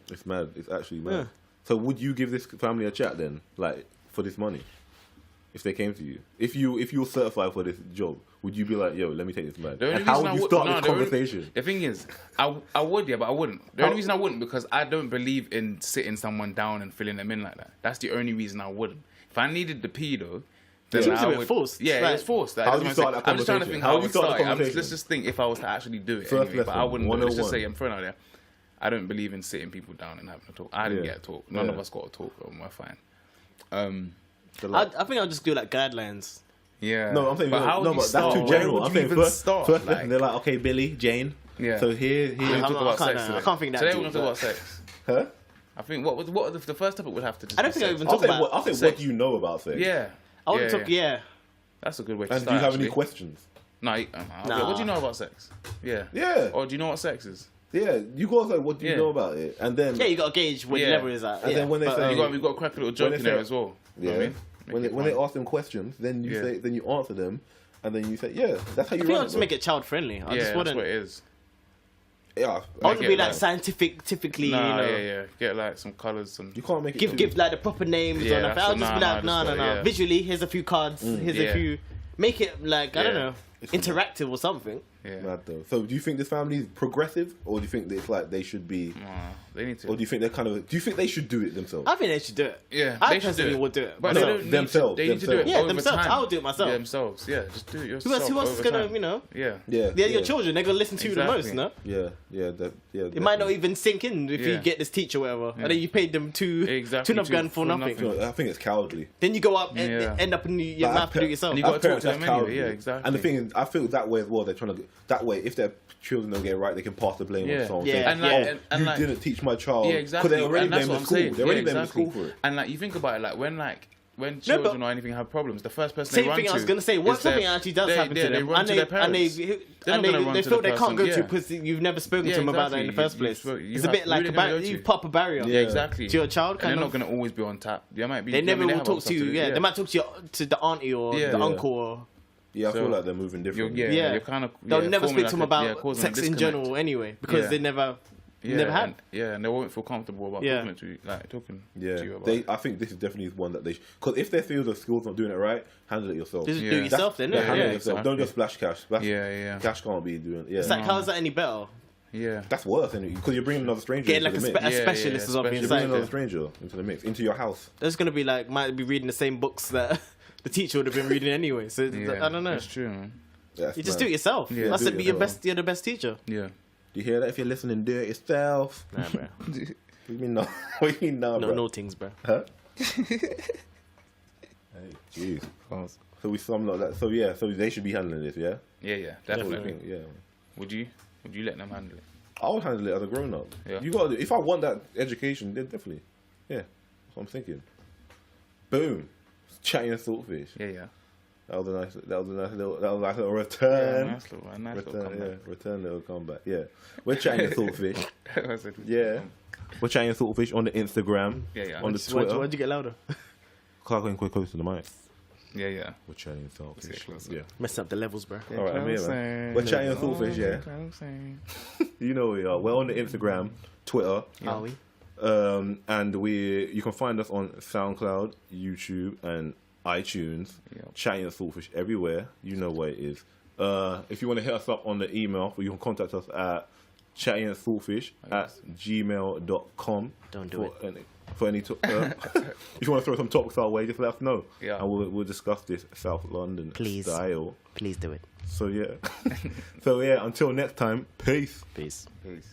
It's mad. It's actually mad. Yeah. So would you give this family a chat then, like for this money? if they came to you? If you were certified for this job, would you be like, yo, let me take this man? The only And how reason would I you would- start no, this the only- conversation? The thing is, I would, yeah, but I wouldn't. The only reason I wouldn't because I don't believe in sitting someone down and filling them in like that. That's the only reason I wouldn't. If I needed the pee though, then Seems I a bit would. forced. Yeah, Like, it's forced. Like, how that's do you what start I'm that saying. I'm just trying to conversation? think How how I do you would start start the it. conversation? Let's just think if I was to actually do it. First Anyway, but I lesson, wouldn't. Let's just 101. say I'm throwing out there. I don't believe in sitting people down and having a talk. I didn't Yeah. get a talk. None Yeah. of us got a talk. We're fine. So, like, I think I'll just do like guidelines. Yeah. no, I'm saying but how no, would you but start? that's too Where general. would I'm you saying even first start? lesson, Like, they're like, okay, Billy, Jane. yeah. So here. We're gonna I'm talk not- about I can't, sex I today. can't think that Today deep, we're gonna talk but- about sex. Huh? I think what the first topic would have to. Just I don't be think I sex. even I'll talk say, about. I'll say sex. what do you know about sex? Yeah. I want yeah, to talk. Yeah. That's a good way to And start. do you have any actually. questions? No. Nah. What do you know about sex? Yeah. Yeah. Or do you know what sex is? Yeah, you gotta say what do you Yeah. know about it, and then Yeah, you got to gauge what Yeah. level is at. And yeah. then when they But, say- We've got to crack a little joke they in there say- as well. You know yeah, what I mean? when Make it they fun. ask them questions, then you Yeah. say, then you answer them, and then you say, yeah, that's how you I think run I'll it, just bro. make it child friendly. I Yeah, just that's wouldn't. what it is. Yeah, I wouldn't Make be it like like- scientifically, Nah, you know. yeah. Get like some colours, some. you can't make it. Give too- give like the proper names Yeah, on. that's I'll it. just be Nah, like, nah, no. just like, yeah. Visually, here's a few cards. Here's Yeah. a few. Make it like I don't Yeah. know, interactive or something. Yeah. Mad though. So do you think this family is progressive, or do you think that it's like they should be, Nah, they need to. or do you think they're kind of? Do you think they should do it themselves? I think they should do it. Yeah, I they should do personally it. would do it. But No, they don't need themselves, To, they need to do it themselves. Yeah, over themselves. time. I would do it myself. Yeah, themselves. Yeah, just do it yourself. Who else is over gonna, time. you know? Yeah. Yeah, They're your children. They're gonna listen to you the most, Exactly. no? Yeah. It might not even sink in if you Yeah. get this teacher or whatever, and then you paid them two Exactly, enough grand for for nothing. nothing. I think it's cowardly. Then you go up and Yeah. end up in your Like, mouth to do it yourself. And you gotta As parents, talk to that's them anyway, cowardly. yeah, exactly. And the thing is, I feel that way as well. They're trying to that way. If their children don't get it right, they can pass the blame Yeah. on someone. Yeah. saying, And like- "Oh, and you like- didn't teach my child." Yeah, exactly. Because they're already And that's blamed what the I'm school. saying. They're already Yeah, blamed the exactly. school for it. And like you think about it, like when but- children or anything have problems, the first person Same they run thing to I was gonna say. What is their- something actually does they- happen yeah, to they them, run and to they their and parents. they They're and not gonna run they to feel the they can't person, go to yeah. because you've never spoken Yeah, to them about that in the exactly. first You- place. you It's a have- bit like who a they gonna barrier. go You to? pop a barrier. Yeah, exactly. To your child, And kind they're of. not going to always be on tap. They might be. They never will have talk other to you. stuff do. Yeah, they might talk to the auntie or Yeah. the Yeah. uncle or. Yeah, I So, feel like they're moving You're, differently. yeah, you're kind of. They'll never forming speak to them like about causing a sex in disconnect. general anyway because Yeah. they never had. And they won't feel comfortable about Yeah. talking to you, talking Yeah, to you about. I think this is definitely one that they because if they feel the school's not doing it right, handle it yourself. Just Yeah. do it yourself then. Yeah, Yeah, handle it yeah. yourself. exactly. Don't just splash cash. Yeah. Cash can't be doing. Yeah, It's like, how's that any better? Yeah. that's worse because you're bringing another stranger Getting into like the a, mix. a Yeah, specialist or something specialist. You're bringing inside. another stranger into the mix, into your house. There's gonna be like might be reading the same books that the teacher would have been reading anyway. So Yeah. I don't know. It's true, man. That's You just mad. do it yourself. Yeah, That's do it. it Be your yourself. best. You're the best teacher. Yeah. Do you hear that? If you're listening, do it yourself. Nah, bro. What do you mean no? What do you mean no, No, bro? no things, bro. Huh? Jeez. So we sum like that. So yeah, so they should be handling this, yeah. Yeah, I definitely. think, yeah. Would you let them handle it? I would handle it as a grown up. Yeah. You got to. If I want that education, then definitely. Yeah, that's what I'm thinking. Boom, chatting and saltfish. Yeah. That was a nice little return. Yeah, nice little Return, comeback. yeah, return little comeback. Yeah, we're chatting and saltfish. I said, Yeah, we're chatting and saltfish on the Instagram. Yeah. On the Twitter. Why'd you get louder? Clark and quick close to the mic. Yeah. We're chatting and saltfish. Get closer. Yeah. Messing up the levels, bro. All right, I'm here, man. We're chatting and saltfish. Yeah. You know we are. We're on the Instagram, Twitter, Are we? and you can find us on SoundCloud, YouTube, and iTunes. Yep. Chatting and Saltfish everywhere. You know where it is. If you want to hit us up on the email, you can contact us at chattingandsaltfish@gmail.com. Don't do it. For any, if you want to throw some topics our way, just let us know. Yeah. And we'll discuss this South London Please. style. Please do it. So yeah. So yeah, until next time, peace. Peace. Peace.